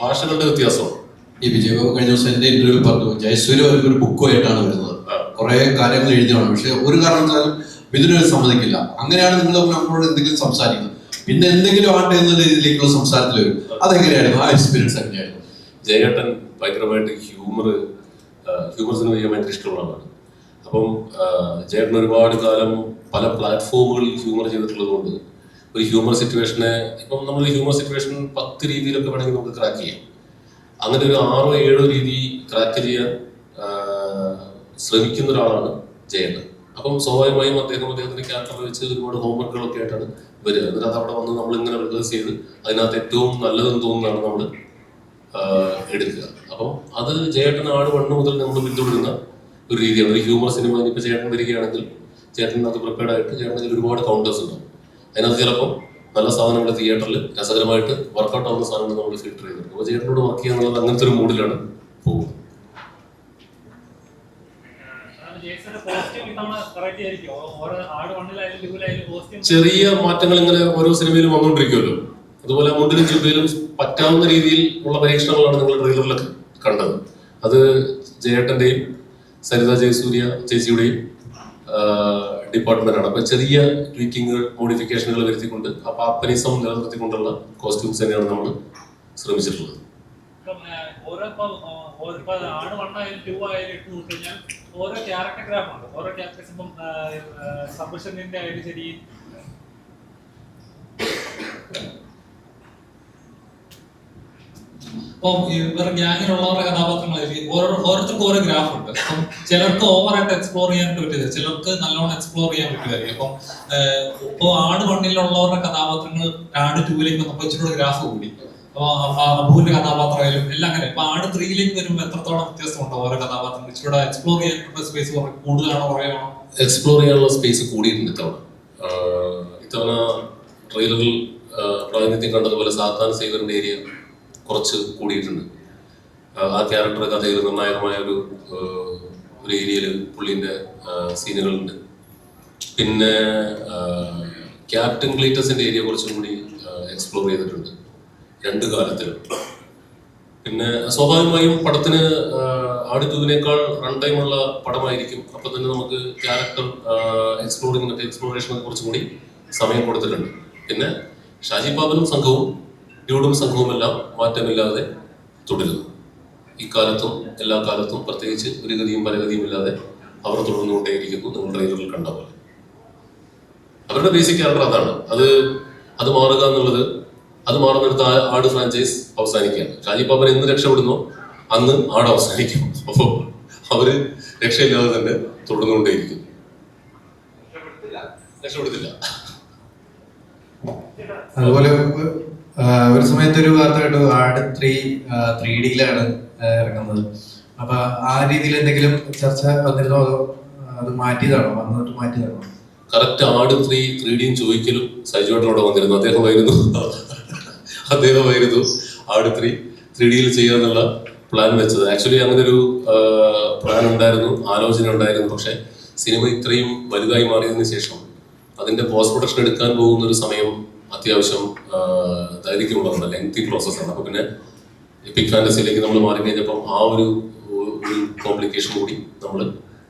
ഭാഷകളുടെ വ്യത്യാസമാണ്. ഈ വിജയബാബു കഴിഞ്ഞ ദിവസം എന്റെ ഇന്റർവ്യൂവിൽ പറഞ്ഞു ജയസൂര്യ ഒരു ബുക്കുമായിട്ടാണ് വരുന്നത്. കുറെ കാര്യങ്ങൾ എഴുതിയാണ്, പക്ഷെ ഒരു കാരണവശാലും മിഥുനൊരു സമ്മതിക്കില്ല. അങ്ങനെയാണ് നിങ്ങൾ നമ്മളോട് എന്തെങ്കിലും സംസാരിക്കുന്നത്, പിന്നെ എന്തെങ്കിലും ആട്ടെ എന്ന രീതിയിലേക്കുള്ള സംസാരത്തിൽ വരും. അതെങ്ങനെയായിരുന്നു ആ എക്സ്പീരിയൻസ്? എങ്ങനെയായിരുന്നു? ജയേട്ടൻ ഭയങ്കരമായിട്ട് ഹ്യൂമർസിന് ഭയങ്കര ഇഷ്ടമുള്ളതാണ്. അപ്പം ജയേട്ടൻ ഒരുപാട് കാലം പല പ്ലാറ്റ്ഫോമുകളിൽ ഹ്യൂമർ ചെയ്തിട്ടുള്ളത് കൊണ്ട് ഒരു ഹ്യൂമർ സിറ്റുവേഷനെ ഇപ്പം നമ്മൾ ഹ്യൂമർ സിറ്റുവേഷൻ 10 രീതിയിലൊക്കെ വേണമെങ്കിൽ നമുക്ക് ക്രാക്ക് ചെയ്യാം. അങ്ങനെ ഒരു 6-7 രീതി ക്രാക്ക് ചെയ്യാൻ ശ്രമിക്കുന്ന ഒരാളാണ് ജയേട്ടൻ. അപ്പം സ്വാഭാവികമായും അദ്ദേഹത്തിന്റെ ക്യാരക്ടർ വെച്ച് ഒരുപാട് ഹോംവർക്കുകളൊക്കെ ആയിട്ടാണ് വരിക. എന്നിട്ട് അത് അവിടെ വന്ന് നമ്മൾ ഇങ്ങനെ റിഹേഴ്സ് ചെയ്ത് അതിനകത്ത് ഏറ്റവും നല്ലതെന്ന് തോന്നുന്നതാണ് നമ്മൾ എടുക്കുക. അപ്പം അത് ജയേട്ടൻ ആട് 1 മുതൽ നമ്മൾ പിന്തുടരുന്ന ഒരു രീതിയാണ്. ഒരു ഹ്യൂമർ സിനിമ ഇനിയിപ്പോൾ ചേട്ടൻ വരികയാണെങ്കിൽ ചേട്ടൻ അത് പ്രിപ്പയർഡ് ആയിട്ട് ചേട്ടൻ ഒരുപാട് കൗണ്ടേഴ്സ് ഉണ്ടാവും. അതിനകത്ത് ചിലപ്പോൾ നല്ല സാധനങ്ങൾ തിയേറ്ററിൽ രസകരമായിട്ട് വർക്കൗട്ട് ആവുന്ന സാധനങ്ങൾ നമ്മൾ ഫിൽട്ടർ ചെയ്തിട്ടുണ്ട്. അപ്പോൾ ചേട്ടനോട് വർക്ക് ചെയ്യാന്നുള്ളത് അങ്ങനത്തെ ഒരു മൂഡിലാണ് പോകുന്നത്. ചെറിയ മാറ്റങ്ങൾ ഇങ്ങനെ ഓരോ സിനിമയിലും വന്നുകൊണ്ടിരിക്കുമല്ലോ. അതുപോലെ മുണ്ടിലും ചുബയിലും പറ്റാവുന്ന രീതിയിൽ ഉള്ള പരീക്ഷണങ്ങളാണ് നിങ്ങൾ ട്രെയിലറിലൊക്കെ കണ്ടത്. അത് ജയേട്ടന്റെയും സരിത ജയസൂര്യ ചേച്ചിയുടെയും ഡിപ്പാർട്ട്മെന്റാണ്. അപ്പൊ ചെറിയ ട്വീക്കിങ്ങുകൾ മോഡിഫിക്കേഷനുകൾ വരുത്തിക്കൊണ്ട് ആ പാപ്പനിസം നിലനിർത്തിക്കൊണ്ടുള്ള കോസ്റ്റ്യൂംസ് തന്നെയാണ് നമ്മൾ ശ്രമിച്ചിട്ടുള്ളത്. ഓരോ ക്യാരക്ടർഗ്രാഫുണ്ട്. ഓരോ ക്യാരക്ടേഴ്സ് ഇപ്പം സബ്മിഷന്റെ ആയിട്ട് ശരി, ഇപ്പം ഇവർ ഗ്യാങ്ങിലുള്ളവരുടെ കഥാപാത്രങ്ങളായിരിക്കും ഓരോരുത്തർക്കും ഓരോ ഗ്രാഫ് ഉണ്ട്. അപ്പം ചിലർക്ക് ഓവറായിട്ട് എക്സ്പ്ലോർ ചെയ്യാൻ പറ്റില്ല, ചിലർക്ക് നല്ലോണം എക്സ്പ്ലോർ ചെയ്യാൻ പറ്റുമായിരിക്കും. അപ്പം ഇപ്പോൾ ആട് 1-ലുള്ളവരുടെ കഥാപാത്രങ്ങൾ ആട് 2-ലേക്ക് വന്നപ്പോൾ ഇച്ചിരി ഗ്രാഫ് കൂടി. അബുവിന്റെ കഥാപാത്രമായാലും എല്ലാം അങ്ങനെ. ഇപ്പൊ ആട് 3-ലേക്ക് വരുമ്പോൾ എത്രത്തോളം വ്യത്യാസമുണ്ടോ ഓരോ കഥാപാത്രങ്ങൾ? ഇച്ചിരി എക്സ്പ്ലോർ ചെയ്യാനുള്ള സ്പേസ് കൂടുതലാണോ കുറയാണോ? എക്സ്പ്ലോർ ചെയ്യാനുള്ള സ്പേസ് കൂടിയിട്ടുണ്ട് ഇത്തവണ ട്രെയിലറിൽ പ്രാതിനിധ്യം കണ്ടതുപോലെ സാത്താൻ സേവറിന്റെ ഏരിയ കുറച്ച് കൂടിയിട്ടുണ്ട്. ആ ക്യാരക്ടർ കഥയിൽ നിർണായകമായ ഒരു ഏരിയയിൽ പുള്ളിന്റെ സീനുകളുണ്ട്. പിന്നെ ക്യാപ്റ്റൻ ക്ലീറ്റസിന്റെ ഏരിയ കുറച്ചും കൂടി എക്സ്പ്ലോർ ചെയ്തിട്ടുണ്ട് 2 കാലത്തിലും. പിന്നെ സ്വാഭാവികമായും പടത്തിന് ആട് 2-നേക്കാൾ റൺ ടൈം ഉള്ള പടമായിരിക്കും. അപ്പൊ തന്നെ നമുക്ക് ക്യാരക്ടർ എക്സ്പ്ലോറേഷനൊക്കെ കുറച്ചും കൂടി സമയം കൊടുത്തിട്ടുണ്ട്. പിന്നെ ഷാജി പാപ്പനും സംഘവും ഡ്യൂഡും സംഘവും എല്ലാം മാറ്റമില്ലാതെ തുടരുന്നു. ഇക്കാലത്തും എല്ലാ കാലത്തും പ്രത്യേകിച്ച് ഒരു ഗതിയും പരഗതിയും ഇല്ലാതെ അവർ തുടർന്നുകൊണ്ടേയിരിക്കുന്നു. നിങ്ങൾ ട്രെയിലറിൽ കണ്ട പോലെ അവരുടെ ബേസിക് ക്യാരക്ടർ അതാണ്. അത് മാറുക എന്നുള്ളത്, അത് മാറുന്നിടത്ത് ആട് ഫ്രാഞ്ചൈസ് അവസാനിക്കുകയാണ്. ഷാജി പാപ്പൻ എന്ന് രക്ഷപ്പെടുന്നോ അന്ന് ആട് അവസാനിക്കും. അപ്പോൾ അവര് രക്ഷയില്ലാതെ തന്നെ തുടർന്നുകൊണ്ടേയിരിക്കുന്നു. രക്ഷപ്പെടുത്തില്ല. അതുപോലെ ഒരു സമയത്ത് ഒരു വാർത്ത കേട്ടു, ആട് 3D-യിലാണ് ഇറങ്ങുന്നത്. അപ്പൊ ആ രീതിയിൽ എന്തെങ്കിലും ചർച്ച വന്നിരുന്നോ, അത് മാറ്റിയതാണോ? കറക്റ്റ് ആട് 3D ചോദിക്കലും സൈജോട്ടനോട് വന്നിരുന്നു. അദ്ദേഹമായിരുന്നു ആട് 3D-യിൽ ചെയ്യാന്നുള്ള പ്ലാൻ വെച്ചത്. ആക്ച്വലി അങ്ങനെ ഒരു പ്ലാൻ ഉണ്ടായിരുന്നു, ആലോചന ഉണ്ടായിരുന്നു. പക്ഷെ സിനിമ ഇത്രയും വലുതായി മാറിയതിനു ശേഷം അതിന്റെ പോസ്റ്റ് പ്രൊഡക്ഷൻ എടുക്കാൻ പോകുന്ന ഒരു സമയം അത്യാവശ്യം ദൈർഘ്യമുള്ളതാണ്, ലെങ്തി പ്രോസസ്സാണ്. അപ്പൊ പിന്നെ എപ്പിക് ഫാന്റസിയിലേക്ക് നമ്മൾ മാറി കഴിഞ്ഞപ്പം ആ ഒരു കോംപ്ലിക്കേഷൻ കൂടി നമ്മൾ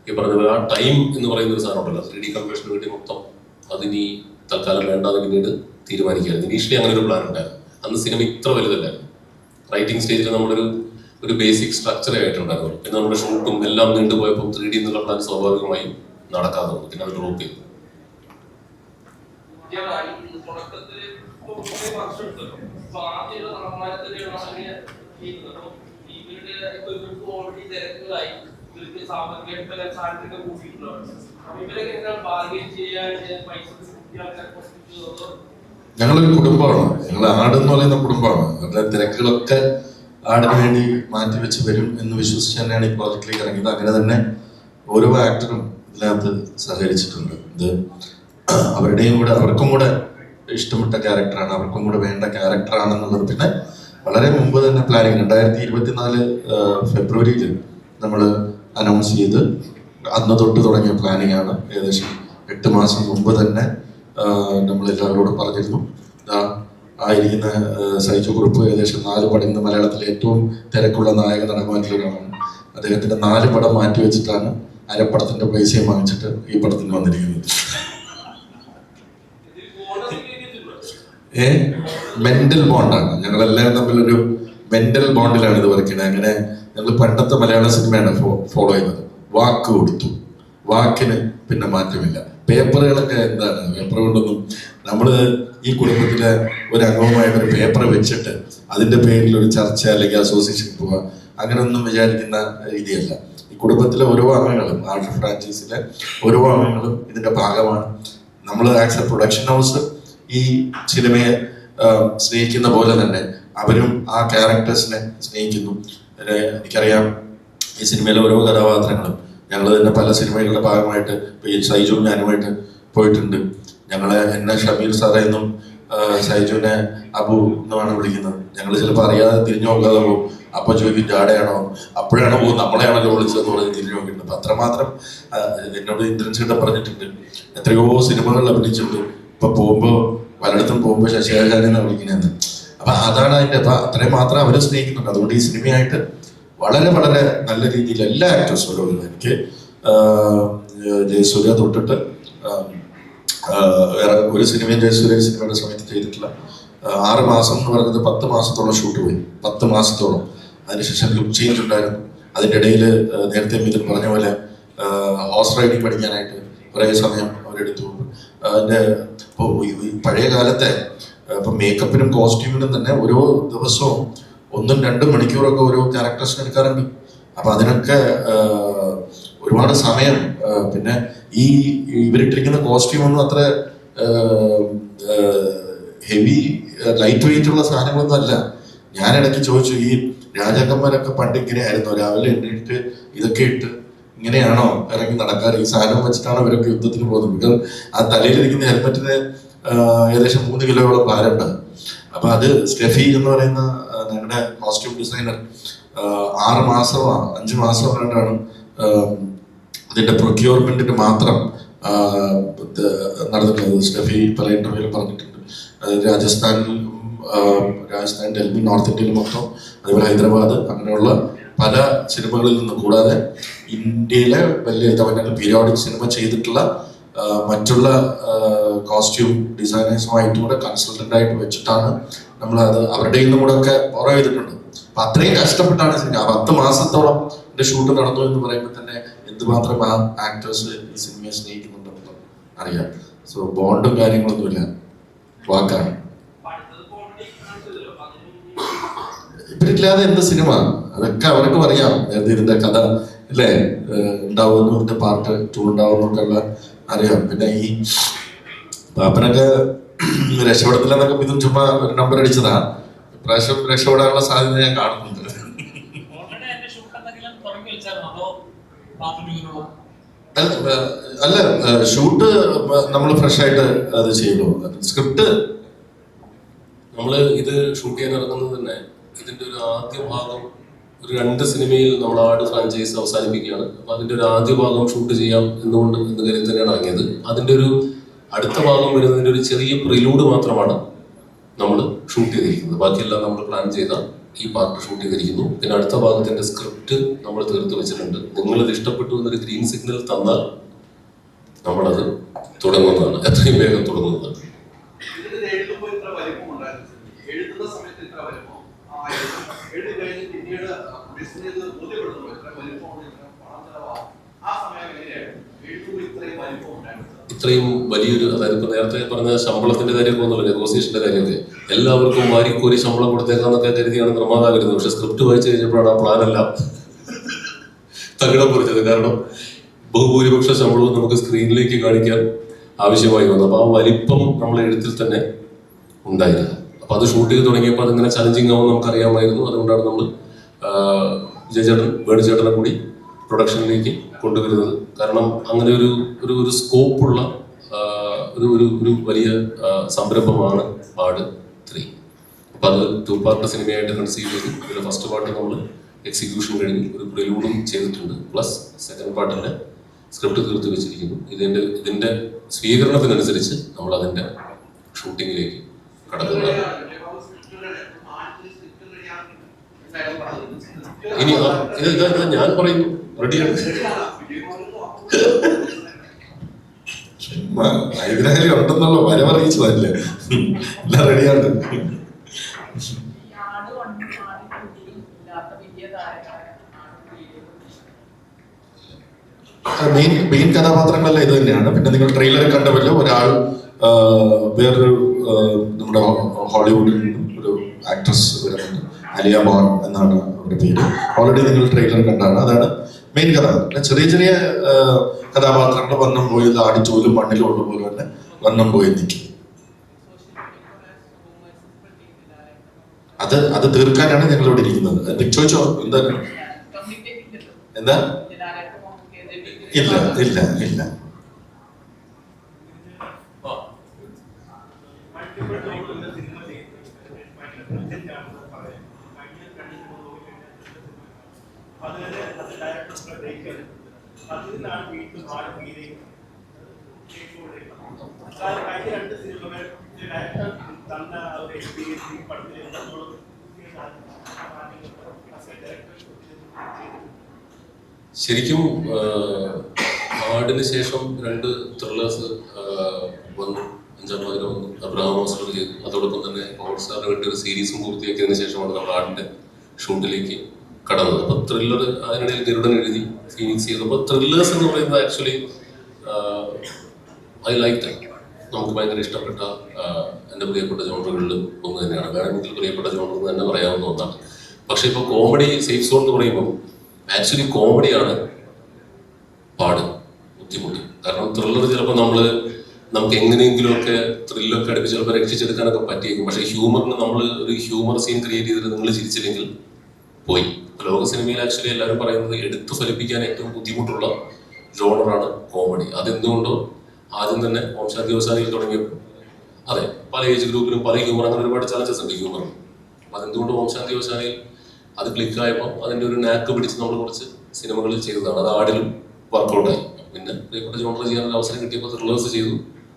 ഈ പറഞ്ഞ പോലെ ആ ടൈം എന്ന് പറയുന്ന ഒരു സാധനം ഉണ്ടല്ലോ, 3D കൺവേർഷന് വേണ്ടി മൊത്തം അതിനി തൽക്കാലം വേണ്ടാതെ പിന്നീട് തീരുമാനിക്കുകയായിരുന്നു. ഇനീഷ്യലി അങ്ങനെ ഒരു പ്ലാൻ ഉണ്ടായിരുന്നു. അന്ന് സിനിമ ഇത്ര വലുതല്ലായിരുന്നു. റൈറ്റിംഗ് സ്റ്റേജിൽ നമ്മളൊരു ബേസിക് സ്ട്രക്ചർ ആയിട്ടുണ്ടായിരുന്നു. പിന്നെ നമ്മുടെ ഷൂട്ടും എല്ലാം നീണ്ടുപോയപ്പോൾ 3D എന്നുള്ള പ്ലാൻ സ്വാഭാവികമായും നടക്കാതെ വന്നു. പിന്നെ അത് ഡ്രോപ്പ് ചെയ്തു. ഞങ്ങളൊരു കുടുംബമാണ്. ഞങ്ങൾ ആടെന്ന് പറയുന്ന കുടുംബമാണ്. അവരുടെ തിരക്കുകളൊക്കെ ആടിന് വേണ്ടി മാറ്റിവെച്ച് വരും എന്ന് വിശ്വസിച്ച് തന്നെയാണ് ഈ പ്രോജക്റ്റിലേക്ക് ഇറങ്ങിയത്. അങ്ങനെ തന്നെ ഓരോ ആക്ടറും ഇതിനകത്ത് സഹകരിച്ചിട്ടുണ്ട്. ഇത് അവർക്കും കൂടെ ഇഷ്ടപ്പെട്ട ക്യാരക്ടറാണ്, അവർക്കും കൂടെ വേണ്ട ക്യാരക്ടറാണെന്നുള്ളത്. പിന്നെ വളരെ മുമ്പ് തന്നെ പ്ലാനിങ് 2024 ഫെബ്രുവരിയിൽ നമ്മൾ അനൗൺസ് ചെയ്ത് അന്ന് തൊട്ട് തുടങ്ങിയ പ്ലാനിങ് ആണ്. ഏകദേശം 8 മാസം മുമ്പ് തന്നെ നമ്മൾ എല്ലാവരോടും പറഞ്ഞിരുന്നു. ആയിരിക്കുന്ന സൈജു കുറുപ്പ് ഏകദേശം 4 പടം, ഇന്ന് മലയാളത്തിലെ ഏറ്റവും തിരക്കുള്ള നായക നടന്മാരിലൊരാളാണ്. അദ്ദേഹത്തിന്റെ 4 പടം മാറ്റിവെച്ചിട്ടാണ് അരപ്പടത്തിന്റെ പൈസയും വാങ്ങിച്ചിട്ട് ഈ പടത്തിന് വന്നിരിക്കുന്നത്. മെന്റൽ ബോണ്ടാണ്, ഞങ്ങളെല്ലാവരും തമ്മിലൊരു മെന്റൽ ബോണ്ടിലാണ് ഇത് വർക്ക് ചെയ്യുന്നത്. അങ്ങനെ ഞങ്ങൾ പണ്ടത്തെ മലയാള സിനിമയാണ് ഫോളോ ചെയ്യുന്നത്. വാക്ക് കൊടുത്തു, വാക്കിന് പിന്നെ മാറ്റമില്ല. പേപ്പറുകളൊക്കെ എന്താണ്, പേപ്പർ കൊണ്ടൊന്നും നമ്മള് ഈ കുടുംബത്തിലെ ഒരു അംഗവുമായിട്ടൊരു പേപ്പർ വെച്ചിട്ട് അതിന്റെ പേരിൽ ഒരു ചർച്ച അല്ലെങ്കിൽ അസോസിയേഷൻ പോവുക അങ്ങനെയൊന്നും വിചാരിക്കുന്ന രീതിയല്ല. ഈ കുടുംബത്തിലെ ഓരോ അംഗങ്ങളും ആർട്ട് ഫ്രാഞ്ചൈസിലെ ഓരോ അംഗങ്ങളും ഇതിന്റെ ഭാഗമാണ്. നമ്മൾ ആസ് എ പ്രൊഡക്ഷൻ ഹൗസ് ഈ സിനിമയെ സ്നേഹിക്കുന്ന പോലെ തന്നെ അവരും ആ ക്യാരക്ടേഴ്സിനെ സ്നേഹിക്കുന്നു. എനിക്കറിയാം ഈ സിനിമയിലെ ഓരോ കഥാപാത്രങ്ങളും ഞങ്ങൾ തന്നെ പല സിനിമകളുടെ ഭാഗമായിട്ട് ഈ സൈജുവും ഞാനുമായിട്ട് പോയിട്ടുണ്ട്. ഞങ്ങളെ എന്നെ ഷമീർ സാറേ എന്നും സൈജുവിനെ അബു എന്നുമാണ് വിളിക്കുന്നത്. ഞങ്ങൾ ചിലപ്പോൾ അറിയാതെ തിരിഞ്ഞു നോക്കാതെ പോകും. അപ്പൊ ചോദിക്കും ജാടയാണോ, അപ്പോഴാണ് പോകും നമ്മളെയാണല്ലോ വിളിച്ചതെന്ന് പറഞ്ഞ് തിരിഞ്ഞു നോക്കിയിട്ടുണ്ട്. അപ്പൊ അത്രമാത്രം എന്നോട് ഇന്ദ്രൻസിയുടെ പറഞ്ഞിട്ടുണ്ട്. എത്രയോ സിനിമകളിൽ അഭിനയിച്ചിട്ടുണ്ട്. ഇപ്പൊ പോകുമ്പോൾ പലയിടത്തും പോകുമ്പോൾ ശശികാചാര്യ എന്നാണ് വിളിക്കുന്നത്. അപ്പൊ അതാണ് അതിന്റെ, അപ്പൊ അത്രയും മാത്രം അവരെ സ്നേഹിക്കുന്നുണ്ട്. അതുകൊണ്ട് ഈ സിനിമയായിട്ട് വളരെ വളരെ നല്ല രീതിയിൽ എല്ലാ ആക്ടേഴ്സും എനിക്ക് ജയസൂര്യ തൊട്ടിട്ട് വേറെ ഒരു സിനിമയും ജയസൂര്യ സിനിമയുടെ സമയത്ത് ചെയ്തിട്ടില്ല. 6 മാസം എന്ന് പറയുന്നത് 10 മാസത്തോളം ഷൂട്ട് പോയി, 10 മാസത്തോളം. അതിനുശേഷം ലുക്ക് ചേഞ്ച് ഉണ്ടായിരുന്നു. അതിൻ്റെ ഇടയിൽ നേരത്തെ മിഥുൻ പറഞ്ഞ പോലെ ഹോഴ്സ് റൈഡിങ് പഠിക്കാനായിട്ട് കുറേ സമയം അവരെടുത്തു. അതിൻ്റെ ഇപ്പോൾ പഴയ കാലത്തെ ഇപ്പം മേക്കപ്പിനും കോസ്റ്റ്യൂമിനും തന്നെ ഓരോ ദിവസവും 1-2 മണിക്കൂറൊക്കെ ഓരോ ക്യാരക്ടേഴ്സിന് എടുക്കാറുണ്ട്. അപ്പം അതിനൊക്കെ ഒരുപാട് സമയം. പിന്നെ ഈ ഇവരിട്ടിരിക്കുന്ന കോസ്റ്റ്യൂം ഒന്നും അത്ര ഹെവി ലൈറ്റ് വെയിറ്റ് ഉള്ള സാധനങ്ങളൊന്നും അല്ല. ഞാൻ ഇടയ്ക്ക് ചോദിച്ചു, ഈ രാജാക്കന്മാരൊക്കെ പണ്ട് ഇങ്ങനെയായിരുന്നു, രാവിലെ എണ്ണീട്ട് ഇതൊക്കെ ഇട്ട് ഇങ്ങനെയാണോ ഇറങ്ങി നടക്കാറ്? ഈ സാധനം വെച്ചിട്ടാണ് ഇവരൊക്കെ യുദ്ധത്തിന് പോകുന്നത്. ബിക്കോസ് ആ തലയിലിരിക്കുന്ന ഹെൽമെറ്റിന് ഏകദേശം 3 കിലോയോളം ഭാരമുണ്ട്. അപ്പൊ അത് സ്റ്റെഫി എന്ന് പറയുന്ന ഞങ്ങളുടെ കോസ്റ്റ്യൂം ഡിസൈനർ 6 മാസമോ 5 മാസമോ കണ്ടാണ് അതിന്റെ പ്രൊക്യൂർമെന്റിന് മാത്രം നടന്നിട്ടുള്ളത്. സ്റ്റെഫി പല ഇന്റർവ്യൂവിൽ പറഞ്ഞിട്ടുണ്ട്. രാജസ്ഥാനിൽ ഡൽഹി, നോർത്ത് ഇന്ത്യയിൽ മൊത്തം, അതുപോലെ ഹൈദരാബാദ്, അങ്ങനെയുള്ള പല സിനിമകളിൽ നിന്നും കൂടാതെ ഇന്ത്യയിലെ വലിയ തമിഴ്നാട്ടിൽ പീരിയോഡിക് സിനിമ ചെയ്തിട്ടുള്ള മറ്റുള്ള കോസ്റ്റ്യൂം ഡിസൈനേഴ്സുമായിട്ടും കൂടെ കൺസൾട്ടന്റ് ആയിട്ട് വെച്ചിട്ടാണ് നമ്മൾ അത് അവരുടെ നിന്നും കൂടെ ഒക്കെ ഫോളോ ചെയ്തിട്ടുണ്ട്. അപ്പൊ അത്രയും കഷ്ടപ്പെട്ടാണ് സിനിമ. 10 മാസത്തോളം ഷൂട്ട് നടന്നു എന്ന് പറയുമ്പോൾ തന്നെ എന്തുമാത്രം ആ ആക്ടേഴ്സ് ഈ സിനിമയെ സ്നേഹിക്കുന്നുണ്ടെന്ന് അറിയാം. സോ ബോണ്ടും കാര്യങ്ങളൊന്നുമില്ല, വാക്കാണ്. ഇവരില്ലാതെ എന്ത് സിനിമ? അതൊക്കെ അവർക്കും അറിയാം. ഇതിന്റെ കഥ അല്ലേ ഉണ്ടാവുന്നു, ഇതിന്റെ പാർട്ട് 2 ഉണ്ടാവുന്നൊക്കെയുള്ള അറിയാം. പിന്നെ ഈ പാപ്പനൊക്കെ രക്ഷപ്പെടത്തില്ലെന്നൊക്കെ ഇതും ചുമ്മാ ഒരു നമ്പർ അടിച്ചതാ. ഇപ്രാവശ്യം രക്ഷപ്പെടാനുള്ള സാധ്യത ഞാൻ കാണുന്നുണ്ട്. അല്ല, ഷൂട്ട് നമ്മൾ ഫ്രഷ് ആയിട്ട് അത് ചെയ്യുന്നു. സ്ക്രിപ്റ്റ് നമ്മൾ ഇത് ഷൂട്ട് ചെയ്യാൻ ഇറങ്ങുന്നത് തന്നെ ഇതിന്റെ ഒരു ആദ്യ ഭാഗം ഒരു 2 സിനിമയിൽ നമ്മൾ ആട് ഫ്രാഞ്ചൈസ് അവസാനിപ്പിക്കുകയാണ്. അപ്പൊ അതിന്റെ ഒരു ആദ്യ ഭാഗം ഷൂട്ട് ചെയ്യാം എന്ന് കരുതി തന്നെയാണ് ഇറങ്ങിയത്. അതിന്റെ ഒരു അടുത്ത ഭാഗം വരുന്നതിന്റെ ഒരു ചെറിയ പ്രിലൂഡ് മാത്രമാണ് നമ്മൾ ഷൂട്ട് ചെയ്തിരിക്കുന്നത്. ബാക്കിയെല്ലാം നമ്മൾ പ്ലാൻ ചെയ്ത ഈ പാർട്ട് ഷൂട്ട് ചെയ്തിരിക്കുന്നു. പിന്നെ അടുത്ത ഭാഗത്തിന്റെ സ്ക്രിപ്റ്റ് നമ്മൾ തീർത്ത് വെച്ചിട്ടുണ്ട്. നിങ്ങളിത് ഇഷ്ടപ്പെട്ടു എന്നൊരു ഗ്രീൻ സിഗ്നൽ തന്നാൽ നമ്മളത് തുടങ്ങുന്നതാണ്, എത്രയും വേഗം തുടങ്ങുന്നതാണ്. ഇത്രയും വലിയൊരു, അതായത് ഇപ്പൊ നേരത്തെ പറഞ്ഞ ശമ്പളത്തിന്റെ കാര്യമൊക്കെ ഒന്നുമില്ല, നെഗോസിയേഷന്റെ കാര്യമൊക്കെ എല്ലാവർക്കും വാരിക്കോരി ശമ്പളം കൊടുത്തേക്കാന്നൊക്കെ കരുതിയാണ് നിർമ്മാതാവ് വരുന്നത്. പക്ഷെ സ്ക്രിപ്റ്റ് വായിച്ചു കഴിഞ്ഞപ്പോഴാണ് ആ പ്ലാനെല്ലാം തകിടം പൊളിച്ചത്. കാരണം ബഹുഭൂരിപക്ഷ ശമ്പളവും നമുക്ക് സ്ക്രീനിലേക്ക് കാണിക്കാൻ ആവശ്യമായി വന്നു. അപ്പൊ ആ വലിപ്പം നമ്മളെ എഴുത്തിൽ തന്നെ ഉണ്ടായിരുന്നു. അപ്പൊ അത് ഷൂട്ട് ചെയ്ത് തുടങ്ങിയപ്പോൾ അതിങ്ങനെ ചലഞ്ചിങ് ആവും നമുക്കറിയാമായിരുന്നു. അതുകൊണ്ടാണ് നമ്മൾ വിജയചേട്ടൻ, വേണുചേട്ടനെ കൂടി പ്രൊഡക്ഷനിലേക്ക് കൊണ്ടുവരുന്നത്. കാരണം അങ്ങനെ ഒരു സ്കോപ്പുള്ള ഒരു വലിയ സംരംഭമാണ് ആട് 3. അപ്പൊ അത് 2 പാർട്ട് സിനിമയായിട്ട് കൺസീവ് ചെയ്തു. ഇതിന്റെ ഫസ്റ്റ് പാർട്ട് നമ്മൾ എക്സിക്യൂഷൻ കഴിഞ്ഞു, ഒരു പ്രിലൂഡും ചെയ്തിട്ടുണ്ട്. പ്ലസ് സെക്കൻഡ് പാർട്ടിന്റെ സ്ക്രിപ്റ്റ് തീർത്ത് വെച്ചിരിക്കുന്നു. ഇതിന്റെ സ്വീകരണത്തിനനുസരിച്ച് നമ്മൾ അതിന്റെ ഷൂട്ടിങ്ങിലേക്ക് കടക്കുന്നതാണ്. ഇനി ഇത് ഞാൻ പറയുന്നു, റെഡിയാണ്. ഹൈദരാലി ഉണ്ടെന്നുള്ള വരവറിയിച്ചതല്ലേ, എല്ലാം റെഡിയാണ്. മെയിൻ കഥാപാത്രങ്ങളെല്ലാം ഇത് തന്നെയാണ്. പിന്നെ നിങ്ങൾ ട്രെയിലർ കണ്ടവല്ലോ, ഒരാൾ വേറൊരു നമ്മുടെ ഹോളിവുഡിൽ നിന്നും ഒരു ആക്ട്രസ് വരുന്നുണ്ട്, അലിയ ബോൺ എന്നാണ് അവരുടെ പേര്. ഓൾറെഡി നിങ്ങൾ ട്രെയിലർ കണ്ടാണ്. അതാണ് മെയിൻ കഥ. പിന്നെ ചെറിയ ചെറിയ കഥാപാത്രങ്ങൾ വന്നും പോയി ആടിച്ചോലും മണ്ണിലും ഉള്ളതുപോലെ തന്നെ വന്നും പോയി നിൽക്കും. അത് തീർക്കാനാണ് ഞങ്ങൾ ഇവിടെ ഇരിക്കുന്നത്. ചോദിച്ചോ എന്താണ്? എന്താ? ഇല്ല ഇല്ല ഇല്ല. ശരിക്കും ആടിന് ശേഷം 2 ത്രില്ലേഴ്സ് വന്നു, 5-ാം പാതിര വന്നു, അബ്രഹാം ഓസ്ലർ ചെയ്തു. അതോടൊപ്പം തന്നെ ഹോട്ട്സ്റ്റാറിന് വേണ്ടി ഒരു സീരീസും പൂർത്തിയാക്കിയതിനു ശേഷമാണ് നമ്മൾ ആടിന്റെ ഷൂട്ടിലേക്ക് കടന്നത്. അപ്പൊ ത്രില്ലർ അതിനിടയിൽ ഗരുഡൻ എഴുതി, ഫീനിക്സ് ചെയ്തു. അപ്പൊ ത്രില്ലേഴ്സ് എന്ന് പറയുന്നത് ആക്ച്വലി ഐ ലൈക്ക് ദാറ്റ്. നമുക്ക് ഭയങ്കര ഇഷ്ടപ്പെട്ട എൻ്റെ പ്രിയപ്പെട്ട ജോണറുകളിൽ ഒന്ന് തന്നെയാണ്. വേണമെങ്കിൽ പ്രിയപ്പെട്ട ജോണർ എന്ന് തന്നെ പറയാവുന്ന ഒന്നാണ്. പക്ഷെ ഇപ്പോൾ കോമഡി സേഫ് സോൺ എന്ന് പറയുമ്പോൾ ആക്ച്വലി കോമഡിയാണ് ബുദ്ധിമുട്ട്. കാരണം ത്രില്ലർ ചിലപ്പോൾ നമുക്ക് എങ്ങനെയെങ്കിലുമൊക്കെ ത്രില്ലൊക്കെ അടുപ്പിച്ച് ചിലപ്പോൾ രക്ഷിച്ചെടുക്കാനൊക്കെ പറ്റിയേക്കും. പക്ഷേ ഹ്യൂമറിന് നമ്മൾ ഒരു ഹ്യൂമർ സീൻ ക്രിയേറ്റ് ചെയ്തിട്ട് നിങ്ങൾ ചിരിച്ചില്ലെങ്കിൽ പോയി. ലോക സിനിമയിൽ ആക്ച്വലി എല്ലാവരും പറയുന്നത് എടുത്തു ഫലിപ്പിക്കാൻ ഏറ്റവും ബുദ്ധിമുട്ടുള്ള ജോണറാണ് കോമഡി. അതെന്തുകൊണ്ടോ ആദ്യം തന്നെ ഓം ശാന്തി ഓശാനിയിൽ തുടങ്ങിയപ്പോൾ അതെ പല ഏജ് ഗ്രൂപ്പിലും പല ഹ്യൂമർ, അങ്ങനെ ഒരുപാട് ചലഞ്ചസ് ഉണ്ട് ഹ്യൂമറിന്. അതെന്തുകൊണ്ട് ഓം ശാന്തി ഓശാനിയിൽ അത് ക്ലിക്കായപ്പോൾ അതിൻ്റെ ഒരു നാക്ക് പിടിച്ച് നമ്മൾ കുറച്ച് സിനിമകളിൽ ചെയ്തതാണ്. അത് ആടിലും വർക്കൗട്ടായി. പിന്നെ പ്രിയപ്പെട്ട ജോണർ ചെയ്യാനൊരു അവസരം കിട്ടിയപ്പോൾ ത്രില്ലേഴ്സ് ചെയ്തു.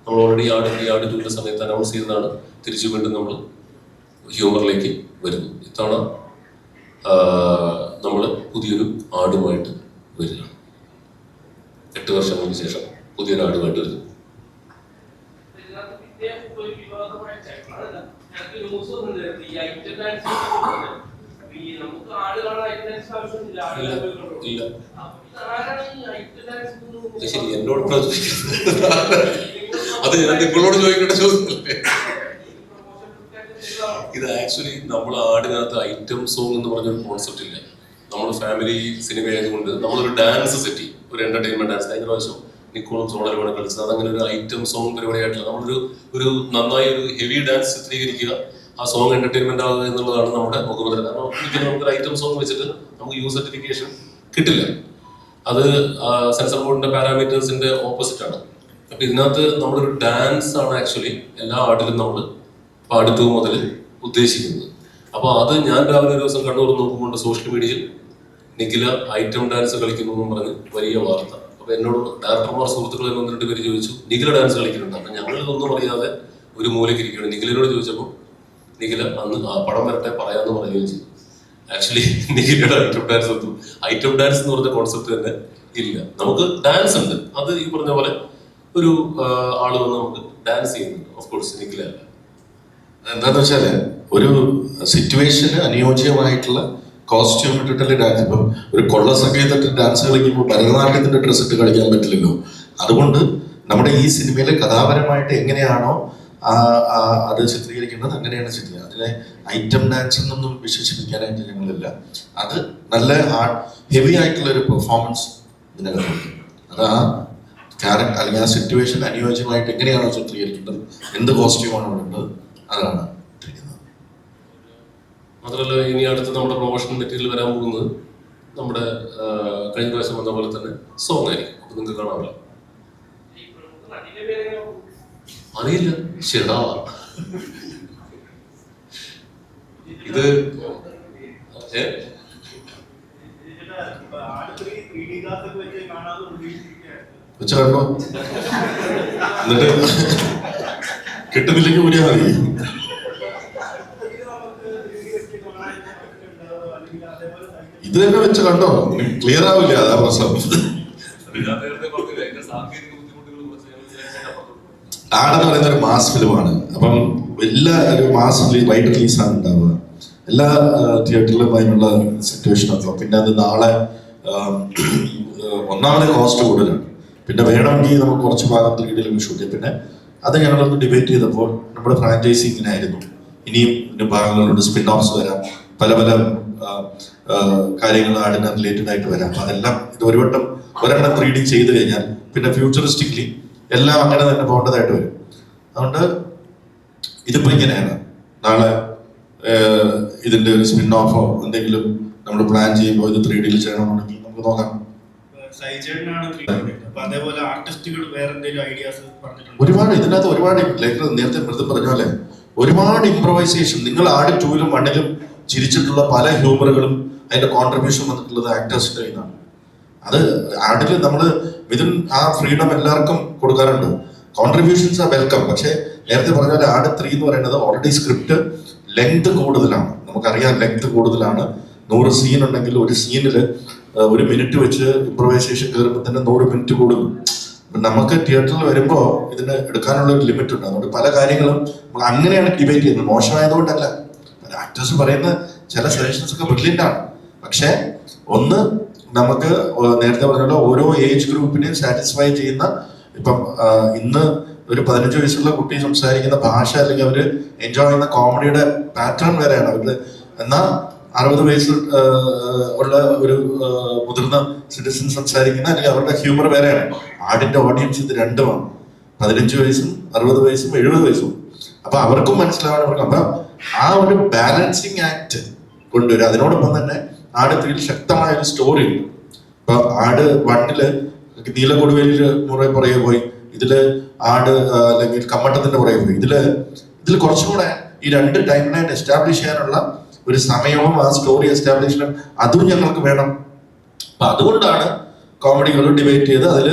നമ്മൾ ഓൾറെഡി ആട് 2 സമയത്ത് അനൗൺസ് ചെയ്തതാണ്. തിരിച്ചു വീണ്ടും നമ്മൾ ഹ്യൂമറിലേക്ക് വരുന്നു. ഇത്തവണ നമ്മൾ പുതിയൊരു ആടുമായിട്ട് വരികയാണ്. 8 വർഷങ്ങൾക്ക് ശേഷം പുതിയൊരു ആടുമായിട്ട് വരുന്നു. ശരി, എന്നോട് അത് ഞാൻ നിങ്ങളോട് ചോദിക്കേണ്ട ചോദ്യമല്ലേ. ഇത് ആക്ച്വലി നമ്മൾ ആടിനകത്ത് ഐറ്റം സോങ് എന്ന് പറഞ്ഞൊരു കോൺസെപ്റ്റ് ഇല്ല. നമ്മൾ ഫാമിലി സിനിമ ആയതുകൊണ്ട് നമ്മളൊരു ഡാൻസ് സെറ്റ് ചെയ്യും, ഒരു എന്റർടൈൻമെന്റ് ഡാൻസ്. കഴിഞ്ഞ പ്രാവശ്യം നിക്കോളും സോളരുമാണ് കളിച്ചത്. അതങ്ങനെ ഒരു ഐറ്റം സോങ് പരിപാടിയായിട്ടില്ല. നമ്മളൊരു നന്നായി ഒരു ഹെവി ഡാൻസ് ചിത്രീകരിക്കുക, ആ സോങ് എന്റർടൈൻമെന്റ് ആവുക എന്നുള്ളതാണ് നമ്മുടെ മുഖമുദ്ര. കാരണം ഒരിക്കലും നമുക്കൊരു ഐറ്റം സോങ് വെച്ചിട്ട് നമുക്ക് യൂസ് സർട്ടിഫിക്കേഷൻ കിട്ടില്ല. അത് സെൻസർ ബോർഡിന്റെ പാരാമീറ്റേഴ്സിന്റെ ഓപ്പോസിറ്റ് ആണ്. അപ്പൊ ഇതിനകത്ത് നമ്മളൊരു ഡാൻസ് ആണ് ആക്ച്വലി എല്ലാ ആടിലും നമ്മൾ പാർട്ട് 2 മുതൽ ഉദ്ദേശിക്കുന്നത്. അപ്പൊ അത് ഞാൻ രാവിലെ ഒരു ദിവസം കണ്ണൂർ നോക്കുമ്പോൾ സോഷ്യൽ മീഡിയയിൽ നിഖില ഐറ്റം ഡാൻസ് കളിക്കുന്നു എന്ന് പറഞ്ഞ് വലിയ വാർത്ത. അപ്പൊ എന്നോട് ഡയറക്ടർമാർ സുഹൃത്തുക്കൾ 1-2 പേര് ചോദിച്ചു, നിഖില ഡാൻസ് കളിക്കുന്നുണ്ട്. അപ്പൊ ഞങ്ങൾ ഇതൊന്നും അറിയാതെ ഒരു മൂലയ്ക്ക് ഇരിക്കുകയാണ്. നിഖിലയോട് ചോദിച്ചപ്പോൾ നിഖില അന്ന് ആ പടം വരട്ടെ പറയാമെന്ന് പറയുകയും ചെയ്തു. ആക്ച്വലി നിഖിലയുടെ ഐറ്റം ഡാൻസ് എന്ന് പറഞ്ഞ കോൺസെപ്റ്റ് തന്നെ ഇല്ല. നമുക്ക് ഡാൻസ് ഉണ്ട്, അത് ഈ പറഞ്ഞ പോലെ ഒരു ആള് വന്ന് നമുക്ക് ഡാൻസ് ചെയ്യുന്നുണ്ട്. ഓഫ് കോഴ്സ് നിഖില അല്ല. എന്താന്ന് വെച്ചാല് ഒരു സിറ്റുവേഷന് അനുയോജ്യമായിട്ടുള്ള കോസ്റ്റ്യൂം ഇട്ടിട്ടല്ലേ ഡാൻസ്. ഇപ്പം ഒരു കൊള്ള സംഗീതത്തിൽ ഡാൻസ് കളിക്കുമ്പോൾ ഭരതനാട്യത്തിന്റെ ഡ്രസ് ഇട്ട് കളിക്കാൻ പറ്റില്ലല്ലോ. അതുകൊണ്ട് നമ്മുടെ ഈ സിനിമയിലെ കഥാപരമായിട്ട് എങ്ങനെയാണോ അത് ചിത്രീകരിക്കുന്നത് അങ്ങനെയാണ് ചിത്രീകരിക്കുന്നത്. അതിനെ ഐറ്റം ഡാൻസ് എന്നൊന്നും വിശേഷിപ്പിക്കാനായിട്ട് ഞങ്ങളില്ല. അത് നല്ല ഹെവി ആയിട്ടുള്ള ഒരു പെർഫോമൻസ് ഇതിനകത്തുണ്ട്. അത് ആ ക്യാരക്ടർ അല്ലെങ്കിൽ ആ സിറ്റുവേഷൻ അനുയോജ്യമായിട്ട് എങ്ങനെയാണോ ചിത്രീകരിക്കേണ്ടത്, എന്ത് കോസ്റ്റ്യൂമാണ് വേണ്ടത്, അതാണ് ഇട്ടിരിക്കുന്നത്. മാത്രമല്ല ഇനി അടുത്ത് നമ്മുടെ പ്രൊമോഷൻ മെറ്റീരിയൽ വരാൻ പോകുന്നത് നമ്മുടെ കഴിഞ്ഞ പ്രാവശ്യം വന്ന പോലെ തന്നെ സോങ് ആയിരിക്കും. അപ്പൊ നിങ്ങൾക്ക് കാണാമല്ലോ. അറിയില്ല ശരിടാ. ഇത് വെച്ച് കണ്ടോ, എന്നിട്ട് കിട്ടുന്നില്ലെങ്കിൽ ഊരിയാ മതി. ഇത് തന്നെ വെച്ച് കണ്ടോ, ക്ലിയർ ആവില്ല, അതാ പ്രശ്നം. ആടെന്ന് പറയുന്ന ഒരു മാസ് ഫിലിമാണ്. അപ്പം എല്ലാ ഒരു മാസ് വൈഡ് റിലീസാണ് ഉണ്ടാവുക എല്ലാ തിയേറ്ററിലും. അതിനുള്ള സിറ്റുവേഷനൊക്കെ പിന്നെ അത് നാളെ ഒന്നാമത് കോസ്റ്റ് കൂടുതലാണ്. പിന്നെ വേണമെങ്കിൽ നമുക്ക് കുറച്ച് ഭാഗം 3D ഷൂട്ട് ചെയ്യാം. പിന്നെ അത് ഞങ്ങളൊന്ന് ഡിബേറ്റ് ചെയ്തപ്പോൾ നമ്മുടെ ഫ്രാഞ്ചൈസി ഇങ്ങനെ ആയിരുന്നു, ഇനിയും ഇതിന് ഭാഗങ്ങളുണ്ട്, സ്പിൻ ഓഫ്സ് വരാം, പല പല കാര്യങ്ങൾ ആടിന് റിലേറ്റഡ് ആയിട്ട് വരാം. അപ്പൊ അതെല്ലാം ഇത് ഒരു വട്ടം ഒരെണ്ണം 3D ചെയ്ത് കഴിഞ്ഞാൽ പിന്നെ ഫ്യൂച്ചറിസ്റ്റിക്കലി എല്ലാം അങ്ങനെ തന്നെ പോകേണ്ടതായിട്ട് വരും. അതുകൊണ്ട് ഇതിപ്പോ ഇങ്ങനെയാണ്. നാളെ ഇതിന്റെ ഒരു സ്പിൻ ഓഫോ എന്തെങ്കിലും നമ്മൾ പ്ലാൻ ചെയ്യുമ്പോൾ ഇത് 3D ചെയ്യണമെന്നുണ്ടെങ്കിൽ നമുക്ക് നോക്കാം. അതേപോലെ ആർട്ടിസ്റ്റുകൾ വേറെ എന്തെങ്കിലും ഐഡിയാസ് പറഞ്ഞിട്ടുണ്ട്? ഒരുപാട് ഇതിനകത്ത് ഒരുപാട് നേരത്തെ മൃദു പറഞ്ഞ പോലെ ഒരുപാട് ഇംപ്രവൈസേഷൻ. നിങ്ങൾ ആട് 2-ലും 1-ലും ചിരിച്ചിട്ടുള്ള പല ഹ്യൂമറുകളും അതിന്റെ കോൺട്രിബ്യൂഷൻ വന്നിട്ടുള്ളത് ആക്ടേഴ്സിന്റെ കയ്യിലാണ്. അത് ആടില് നമ്മള് വിതിൻ ആ ഫ്രീഡം എല്ലാവർക്കും കൊടുക്കാറുണ്ട്. കോൺട്രിബ്യൂഷൻസ് ആ വെൽക്കം. പക്ഷെ നേരത്തെ പറഞ്ഞ പോലെ ആട് 3 എന്ന് പറയുന്നത് ഓൾറെഡി സ്ക്രിപ്റ്റ് ലെങ്ത് കൂടുതലാണ്. നമുക്കറിയാം ലെങ്ത് കൂടുതലാണ്. 100 സീൻ ഉണ്ടെങ്കിൽ ഒരു സീനിൽ 1 മിനിറ്റ് വെച്ച് ഇംപ്രവൈസേഷൻ കയറുമ്പോൾ തന്നെ 100 മിനിറ്റ് കൂടുന്നു. നമുക്ക് തിയേറ്ററിൽ വരുമ്പോൾ ഇതിന് എടുക്കാനുള്ള ഒരു ലിമിറ്റ് ഉണ്ട്. അതുകൊണ്ട് പല കാര്യങ്ങളും നമ്മൾ അങ്ങനെയാണ് ഡിബേറ്റ് ചെയ്യുന്നത്. മോശമായതുകൊണ്ടല്ല, ആക്ടേഴ്സ് പറയുന്ന ചില സജഷൻസ് ഒക്കെ ബ്രില്യൻ്റ് ആണ്. പക്ഷേ ഒന്ന് നമുക്ക് നേരത്തെ പറഞ്ഞല്ലോ ഓരോ ഏജ് ഗ്രൂപ്പിനെയും സാറ്റിസ്ഫൈ ചെയ്യുന്ന, ഇപ്പം ഇന്ന് ഒരു 15 വയസ്സുള്ള കുട്ടി സംസാരിക്കുന്ന ഭാഷ അല്ലെങ്കിൽ അവർ എൻജോയ് ചെയ്യുന്ന കോമഡിയുടെ പാറ്റേൺ വേറെയാണ് അവരുടെ. എന്നാൽ 60 വയസ്സ് ഉള്ള ഒരു മുതിർന്ന സിറ്റിസൺ സംസാരിക്കുന്ന അല്ലെങ്കിൽ അവരുടെ ഹ്യൂമർ വേറെയാണ്. ആടിന്റെ ഓഡിയൻസ് ഇത് രണ്ടുമാണ്. 15 വയസ്സും 60 വയസ്സും 70 വയസ്സും. അപ്പൊ അവർക്കും മനസ്സിലാവണം. അപ്പൊ ആ ഒരു ബാലൻസിങ് ആക്ട് കൊണ്ടുവരും. അതിനോടൊപ്പം തന്നെ ആട് 3 ശക്തമായ ഒരു സ്റ്റോറി ഉണ്ട്. ഇപ്പൊ ആട് 1-ല് നീലക്കൊടുവേലില് പുറകെ പോയി, ഇതില് ആട് അല്ലെങ്കിൽ കമ്മട്ടത്തിന്റെ പുറകെ പോയി. ഇതിൽ കുറച്ചും കൂടെ ഈ 2 ടൈം ലൈൻ എസ്റ്റാബ്ലിഷ് ചെയ്യാനുള്ള ഒരു സമയവും ആ സ്റ്റോറി എസ്റ്റാബ്ലിഷ്മെന്റ് അതും ഞങ്ങൾക്ക് വേണം. അപ്പൊ അതുകൊണ്ടാണ് കോമഡികൾ ഡിബേറ്റ് ചെയ്ത് അതിൽ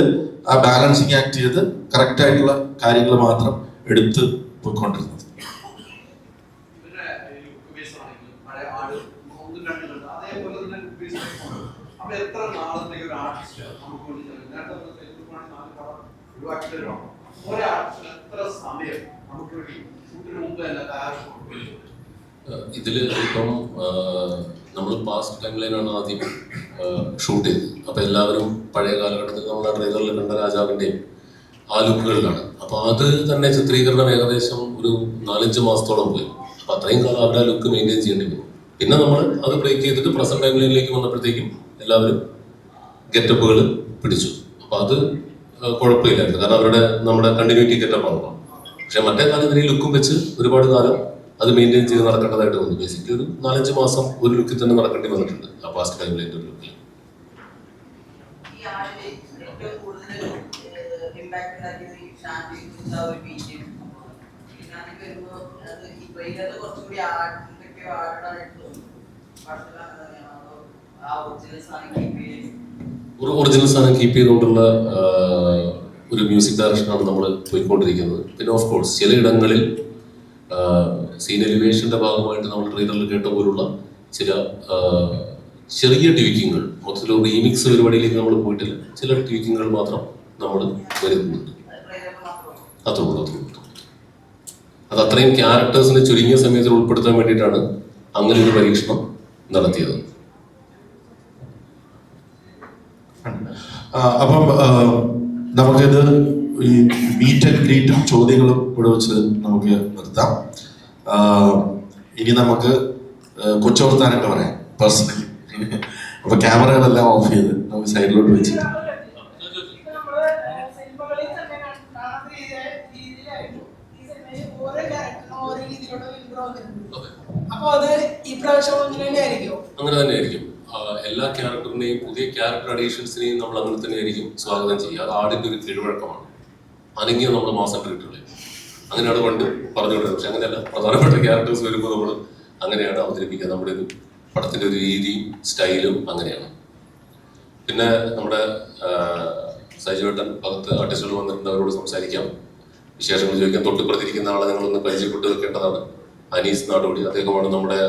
ആ ബാലൻസിങ് ആക്ട് ചെയ്ത് കറക്റ്റ് ആയിട്ടുള്ള കാര്യങ്ങൾ മാത്രം എടുത്ത് പോയിക്കൊണ്ടിരുന്നത്. ഇതിൽ ഇപ്പം നമ്മൾ പാസ്റ്റ് ടൈം ലൈനാണ് ആദ്യം ഷൂട്ട് ചെയ്തത്. അപ്പം എല്ലാവരും പഴയ കാലഘട്ടത്തിൽ നമ്മൾ ആ ട്രെയിലറിൽ കണ്ട രാജാവിൻ്റെയും ആ ലുക്കുകളിലാണ്. അപ്പോൾ അത് തന്നെ ചിത്രീകരണം ഏകദേശം ഒരു 4-5 മാസത്തോളം പോയി. അപ്പം അത്രയും കാലം അവർ ആ ലുക്ക് മെയിൻറ്റെയിൻ ചെയ്യേണ്ടി വരും. പിന്നെ നമ്മൾ അത് ബ്രേക്ക് ചെയ്തിട്ട് പ്രസന്റ് ടൈം ലൈനിലേക്ക് വന്നപ്പോഴത്തേക്കും എല്ലാവരും ഗെറ്റപ്പുകൾ പിടിച്ചു. അപ്പോൾ അത് കുഴപ്പമില്ലായിരുന്നു, കാരണം നമ്മുടെ കണ്ടിന്യൂറ്റി ഗെറ്റപ്പാണ്. പക്ഷെ മറ്റേ കാലം ഇതിന് ലുക്കും വെച്ച് ഒരുപാട് കാലം അത് മെയിൻറ്റെയിൻ ചെയ്ത് നടക്കേണ്ടതായിട്ട് വന്നു. ബേസിക്കലി ഒരു 4-5 മാസം ഒരു ലുക്കിൽ തന്നെ നടക്കേണ്ടി വന്നിട്ടുണ്ട് ആ പാസ്റ്റ് ടൈം ലൈൻ്റെ ഒരു ലുക്കിൽ. ഒറിജിനൽ സാധനം കീപ്പ് ചെയ്തുകൊണ്ടുള്ള ഒരു മ്യൂസിക് ഡയറക്ഷനാണ് നമ്മൾ പോയിക്കൊണ്ടിരിക്കുന്നത്. പിന്നെ ഓഫ് കോഴ്സ് ചിലയിടങ്ങളിൽ സീൻ എലിവേഷൻ്റെ ഭാഗമായിട്ട് നമ്മൾ ട്രെയിലറിൽ കേട്ട പോലുള്ള ചില ചെറിയ ട്വീക്കിങ്ങുകൾ, മൊത്തത്തിൽ റീമിക്സ് പരിപാടിയിലേക്ക് നമ്മൾ പോയിട്ടില്ല. ചില ട്വീക്കിങ്ങുകൾ മാത്രം നമ്മൾ വരുത്തുന്നുണ്ട്. അതുള്ളൂ. അത് അത്രയും ക്യാരക്ടേഴ്സിനെ ചുരുങ്ങിയ സമയത്തിൽ ഉൾപ്പെടുത്താൻ വേണ്ടിയിട്ടാണ് അങ്ങനെ ഒരു പരീക്ഷണം നടത്തിയത്. അപ്പം നമുക്കിത് ഈ മീറ്റ് ആൻഡ് ഗ്രീറ്റും ചോദ്യങ്ങളും ഇവിടെ വെച്ച് നമുക്ക് നിർത്താം. ഇനി നമുക്ക് കൊച്ചോർത്താനൊക്കെ പറയാം പേഴ്സണലി. അപ്പൊ ക്യാമറകളെല്ലാം ഓഫ് ചെയ്ത് നമുക്ക് സൈഡിലോട്ട് വെച്ച് അങ്ങനെ തന്നെ ആയിരിക്കും. എല്ലാ ക്യാരക്ടറിനെയും പുതിയ ക്യാരക്ടർ അഡീഷൻസിനെയും നമ്മൾ അങ്ങനെ തന്നെ ആയിരിക്കും സ്വാഗതം ചെയ്യുക. അത് ആടിന്റെ ഒരു കീഴ്വഴക്കമാണ്. അനങ്ങിയ നമ്മൾ മാസം ട്രീറ്റുകൾ അങ്ങനെയാണ് പണ്ട് പറഞ്ഞുകൊണ്ടിരുന്നത്. പക്ഷെ അങ്ങനെയല്ല, പ്രധാനപ്പെട്ട ക്യാരക്ടേഴ്സ് വരുമ്പോൾ നമ്മൾ അങ്ങനെയാണ് അവതരിപ്പിക്കുക. നമ്മുടെ ഒരു പടത്തിന്റെ ഒരു രീതിയും സ്റ്റൈലും അങ്ങനെയാണ്. പിന്നെ നമ്മുടെ സൈജുവേട്ടൻ ഭാഗത്ത് ആർട്ടിസ്റ്റുകൾ വന്നിട്ടുണ്ട്, അവരോട് സംസാരിക്കാം, വിശേഷങ്ങൾ ചോദിക്കാം. തൊട്ടുപ്രതിരിക്കുന്ന ആളെ നിങ്ങളൊന്ന് പരിചയപ്പെട്ട് വെക്കേണ്ടതാണ്. അനീസ് നാടോടി, അദ്ദേഹമാണ് നമ്മുടെ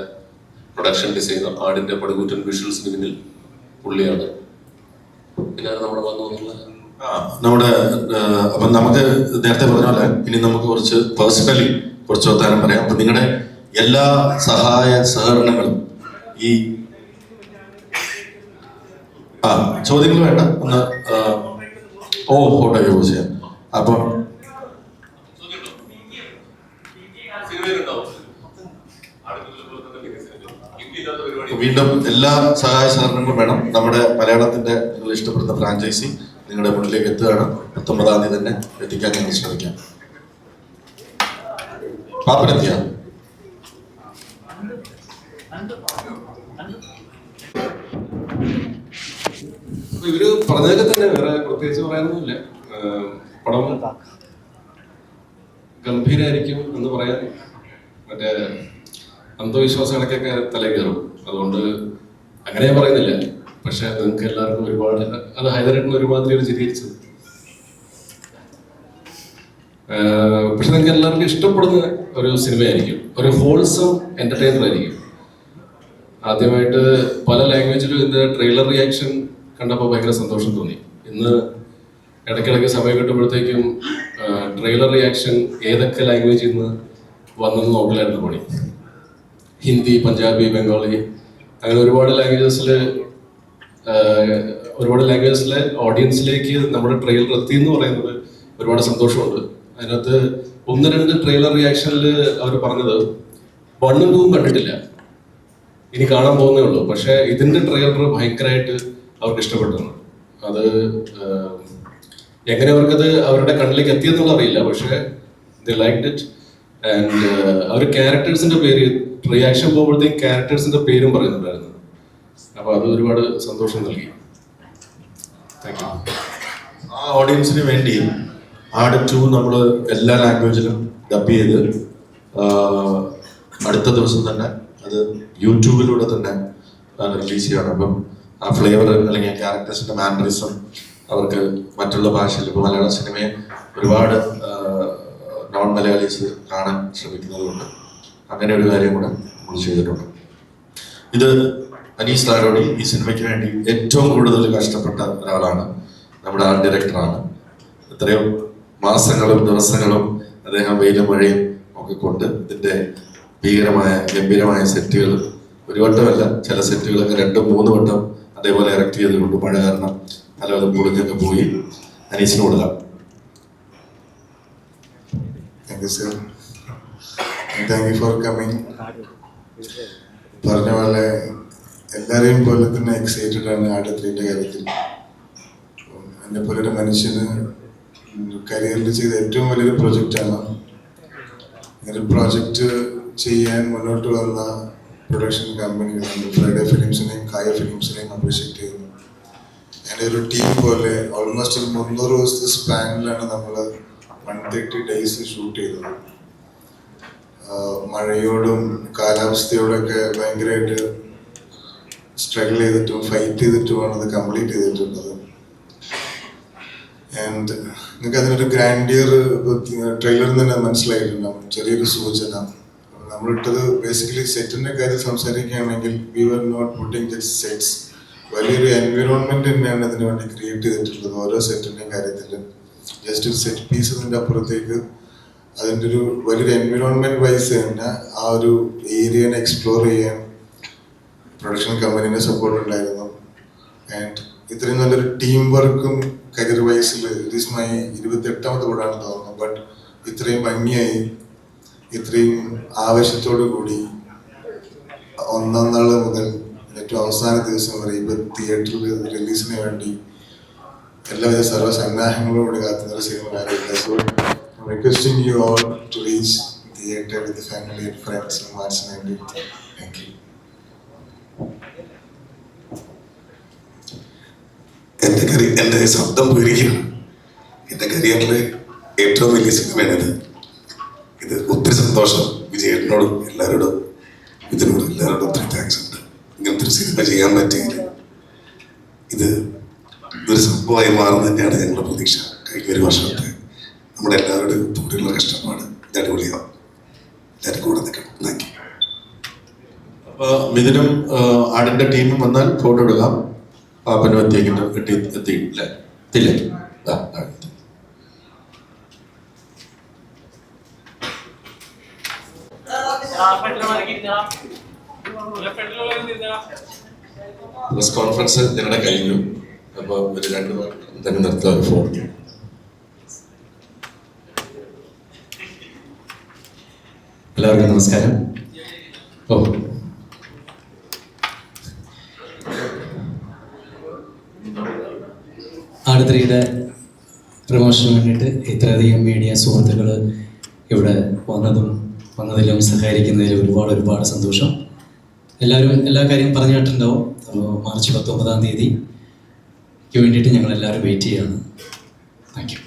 പ്രൊഡക്ഷൻ ഡിസൈനർ. ആടിന്റെ പടുകൂറ്റൻ വിഷ്വൽസിന് പിന്നിൽ പുള്ളിയാണ്. പിന്നെ നമ്മുടെ നമ്മുടെ അപ്പം നമുക്ക് നേരത്തെ പറഞ്ഞ പോലെ ഇനി നമുക്ക് കുറച്ച് പേഴ്സണലി കുറച്ച് വർത്താനം പറയാം. അപ്പൊ നിങ്ങളുടെ എല്ലാ സഹായ സഹകരണങ്ങളും ഈ ചോദ്യങ്ങൾ വേണ്ട, ഒന്ന് ഫോട്ടോ യൂസ് ചെയ്യാം. അപ്പം വീണ്ടും എല്ലാ സഹായ സഹകരണങ്ങളും വേണം. നമ്മുടെ മലയാളത്തിന്റെ നിങ്ങൾ ഇഷ്ടപ്പെടുന്ന ഫ്രാഞ്ചൈസി നിങ്ങളുടെ മുന്നിലേക്ക് എത്തുകയാണ്. 19-ാം തീയതി തന്നെ എത്തിക്കാൻ ഞങ്ങൾ ശ്രമിക്കാം. പാപ്പനെത്തിയ ഇവര് പറഞ്ഞതൊക്കെ തന്നെ, വേറെ പ്രത്യേകിച്ച് പറയാനൊന്നുമില്ല. പടം ഗംഭീരായിരിക്കും എന്ന് പറയാൻ മറ്റേ അന്ധവിശ്വാസങ്ങളൊക്കെ തല കയറും. അതുകൊണ്ട് അങ്ങനെ ഞാൻ പറയുന്നില്ല. പക്ഷെ നിങ്ങൾക്ക് എല്ലാവർക്കും ഒരുപാട്, അത് ഹൈദരാബാദിന് ഒരുമാതിരി ഒരു ചിരിച്ചത്. പക്ഷെ നിങ്ങൾക്ക് എല്ലാവർക്കും ഇഷ്ടപ്പെടുന്ന ഒരു സിനിമയായിരിക്കും, ഒരു ഹോൾസം എന്റർടൈനർ ആയിരിക്കും. ആദ്യമായിട്ട് പല ലാംഗ്വേജിലും ഇതിന്റെ ട്രെയിലർ റിയാക്ഷൻ കണ്ടപ്പോൾ ഭയങ്കര സന്തോഷം തോന്നി. ഇന്ന് ഇടയ്ക്കിടയ്ക്ക് സമയം കിട്ടുമ്പോഴത്തേക്കും ട്രെയിലർ റിയാക്ഷൻ ഏതൊക്കെ ലാംഗ്വേജിൽ നിന്ന് വന്നെന്ന് നോക്കലായിരുന്നു പണി. ഹിന്ദി, പഞ്ചാബി, ബംഗാളി, അങ്ങനെ ഒരുപാട് ലാംഗ്വേജസിലെ ഓഡിയൻസിലേക്ക് നമ്മുടെ ട്രെയിലർ എത്തി എന്ന് പറയുന്നത് ഒരുപാട് സന്തോഷമുണ്ട്. അതിനകത്ത് 1-2 ട്രെയിലർ റിയാക്ഷനിൽ അവർ പറഞ്ഞത് 1ഉം 2ഉം കണ്ടിട്ടില്ല, ഇനി കാണാൻ പോകുന്നേ ഉള്ളൂ. പക്ഷെ ഇതിന്റെ ട്രെയിലർ ഭയങ്കരമായിട്ട് അവർക്ക് ഇഷ്ടപ്പെട്ടു. അത് എങ്ങനെ അവർക്കത് അവരുടെ കണ്ണിലേക്ക് എത്തിയെന്നുള്ള അറിയില്ല, പക്ഷെ ദേ ലൈക്ഡ് ഇറ്റ്. ആൻഡ് അവർ ക്യാരക്ടേഴ്സിന്റെ പേര് റിയാക്ഷൻ പോകുമ്പോഴത്തേക്കും ക്യാരക്ടേഴ്സിന്റെ പേരും പറയുന്നുണ്ടായിരുന്നു. അപ്പൊ അത് ഒരുപാട് സന്തോഷം നൽകി. Thank you. ആ ഓഡിയൻസിന് വേണ്ടി ആട് 2 നമ്മൾ എല്ലാ ലാംഗ്വേജിലും ഡബ് ചെയ്ത് അടുത്ത ദിവസം തന്നെ അത് യൂട്യൂബിലൂടെ തന്നെ റിലീസ് ചെയ്യണം. അപ്പം ആ ഫ്ലേവർ അല്ലെങ്കിൽ ആ ക്യാരക്ടേഴ്സിന്റെ മാനറിസം അവർക്ക് മറ്റുള്ള ഭാഷയിൽ, ഇപ്പോൾ മലയാള സിനിമയെ ഒരുപാട് നോൺ മലയാളീസ് കാണാൻ ശ്രമിക്കുന്നതുകൊണ്ട് അങ്ങനെ ഒരു കാര്യം കൂടെ നമ്മൾ ചെയ്തിട്ടുണ്ട്. ഇത് അനീസ് താരോടി ഈ സിനിമയ്ക്ക് വേണ്ടി ഏറ്റവും കൂടുതൽ കഷ്ടപ്പെട്ട ഒരാളാണ്. നമ്മുടെ ആർട്ട് ഡയറക്ടറാണ്. എത്രയോ മാസങ്ങളും ദിവസങ്ങളും അദ്ദേഹം വെയിലും മഴയും ഒക്കെ കൊണ്ട് ഇതിന്റെ ഗംഭീരമായ സെറ്റുകൾ ഒരു വട്ടമല്ല, ചില സെറ്റുകളൊക്കെ 2-3 വട്ടം അതേപോലെ ഇറക്ട് ചെയ്തുകൊണ്ട് മഴ കാരണം പലതും പൊളിഞ്ഞൊക്കെ പോയി. അനീസിന് കൊടുക്കാം. Thank you sir, thank you for coming. പറഞ്ഞ പോലെ എല്ലാവരെയും പോലെ തന്നെ എക്സൈറ്റഡ് ആണ് ആട് 3ന്റെ കാര്യത്തിൽ. എന്നെ പോലെ ഒരു മനുഷ്യന് കരിയറിൽ ചെയ്ത ഏറ്റവും വലിയൊരു പ്രൊജക്റ്റാണ്. ഒരു പ്രോജക്റ്റ് ചെയ്യാൻ മുന്നോട്ട് വന്ന പ്രൊഡക്ഷൻ കമ്പനികളുണ്ട്. ഫ്രൈഡേ ഫിലിംസിനെയും കായ ഫിലിംസിനെയും അപ്രീഷിയേറ്റ് ചെയ്യുന്നു. അതിൻ്റെ ഒരു ടീം പോലെ ഓൾമോസ്റ്റ് 300 ദിവസത്തെ സ്പാനിലാണ് നമ്മൾ 130 ഡേയ്സ് ഷൂട്ട് ചെയ്തത്. മഴയോടും കാലാവസ്ഥയോടൊക്കെ ഭയങ്കരമായിട്ട് സ്ട്രഗിൾ ചെയ്തിട്ടും ഫൈറ്റ് ചെയ്തിട്ടുമാണ് അത് കംപ്ലീറ്റ് ചെയ്തിട്ടുള്ളത്. ആൻഡ് നിങ്ങൾക്ക് അതിനൊരു ഗ്രാൻഡിയർ ട്രെയിലറിൽ തന്നെ മനസ്സിലായിട്ടുണ്ടാവും. ചെറിയൊരു സൂചന നമ്മളിട്ടത് ബേസിക്കലി സെറ്റിന്റെ കാര്യം സംസാരിക്കുകയാണെങ്കിൽ we were not putting just sets. വലിയൊരു എൻവിറോൺമെന്റ് തന്നെയാണ് ഇതിനു വേണ്ടി ക്രിയേറ്റ് ചെയ്തിട്ടുള്ളത്. ഓരോ സെറ്റിന്റെയും കാര്യത്തിൽ ജസ്റ്റ് ഒരു സെറ്റ് പീസ് ഇതിൻ്റെ അപ്പുറത്തേക്ക് അതിൻ്റെ ഒരു വലിയൊരു എൻവിറോൺമെന്റ് വൈസ് തന്നെ ആ ഒരു ഏരിയനെ എക്സ്പ്ലോർ ചെയ്യാൻ പ്രൊഡക്ഷൻ കമ്പനീൻ്റെ സപ്പോർട്ട് ഉണ്ടായിരുന്നു. ആൻഡ് ഇത്രയും നല്ലൊരു ടീം വർക്കും കരിയർ വൈസിൽ ഇറ്റ് ഈസ് മൈ 28ാമത്തെ കൂടാണ് തോന്നുന്നത്. ബട്ട് ഇത്രയും ഭംഗിയായി ഇത്രയും ആവേശത്തോടു കൂടി 1ാം നാൾ മുതൽ ഏറ്റവും അവസാന ദിവസം വരെ ഇപ്പോൾ തിയേറ്ററിൽ റിലീസിന് വേണ്ടി എല്ലാവിധ സർവ്വസന്നാഹങ്ങളോട് കാത്തുന്ന സിനിമ കാര്യമില്ല. So requesting you all to reach theatre with the family and friends on March 19th. Thank you. എൻ്റെ ശബ്ദം പോയിരിക്കുകയാണ്. എൻ്റെ കരിയറിൽ ഏറ്റവും വലിയ സിനിമയാണിത്. ഇത് ഒത്തിരി സന്തോഷം. വിജയേട്ടനോടും എല്ലാവരോടും ഇതിനോടും എല്ലാവരോടും ഒത്തിരി താങ്ക്സ് ഉണ്ട്. ഇങ്ങനത്തെ ഒരു സിനിമ ചെയ്യാൻ പറ്റിയെങ്കിൽ ഇതൊരു സംഭവമായി മാറുന്ന തന്നെയാണ് ഞങ്ങളുടെ പ്രതീക്ഷ. കഴിഞ്ഞ ഒരു വർഷത്തെ നമ്മുടെ എല്ലാവരുടെയും കൂടെയുള്ള കഷ്ടപ്പാട് ഇത് അടിപൊളിയാവും. എല്ലാവരും കൂടെ നിൽക്കണം. Thank you. അപ്പോൾ മിഥുനും ആടിന്റെ ടീമും വന്നാൽ ഫോട്ടോ എടുക്കാം. പാപ്പനും എത്തിയിട്ടില്ലേ? എത്തില്ലേ? പ്രസ് കോൺഫറൻസ് ഞങ്ങളുടെ കഴിഞ്ഞു. അപ്പോൾ ഒരു 2 തന്നെ നിർത്താൻ ഫോൺ. എല്ലാവർക്കും നമസ്കാരം. ആട് 3യുടെ പ്രൊമോഷന് വേണ്ടിയിട്ട് ഇത്രയധികം മീഡിയ സുഹൃത്തുക്കൾ ഇവിടെ വന്നതിലും സഹകരിക്കുന്നതിലും ഒരുപാട് സന്തോഷം. എല്ലാവരും എല്ലാ കാര്യം പറഞ്ഞു കേട്ടിട്ടുണ്ടാവും. മാർച്ച് 19-ാം തീയതിക്ക് വേണ്ടിയിട്ട് ഞങ്ങൾ എല്ലാവരും വെയിറ്റ് ചെയ്യുകയാണ്. Thank you.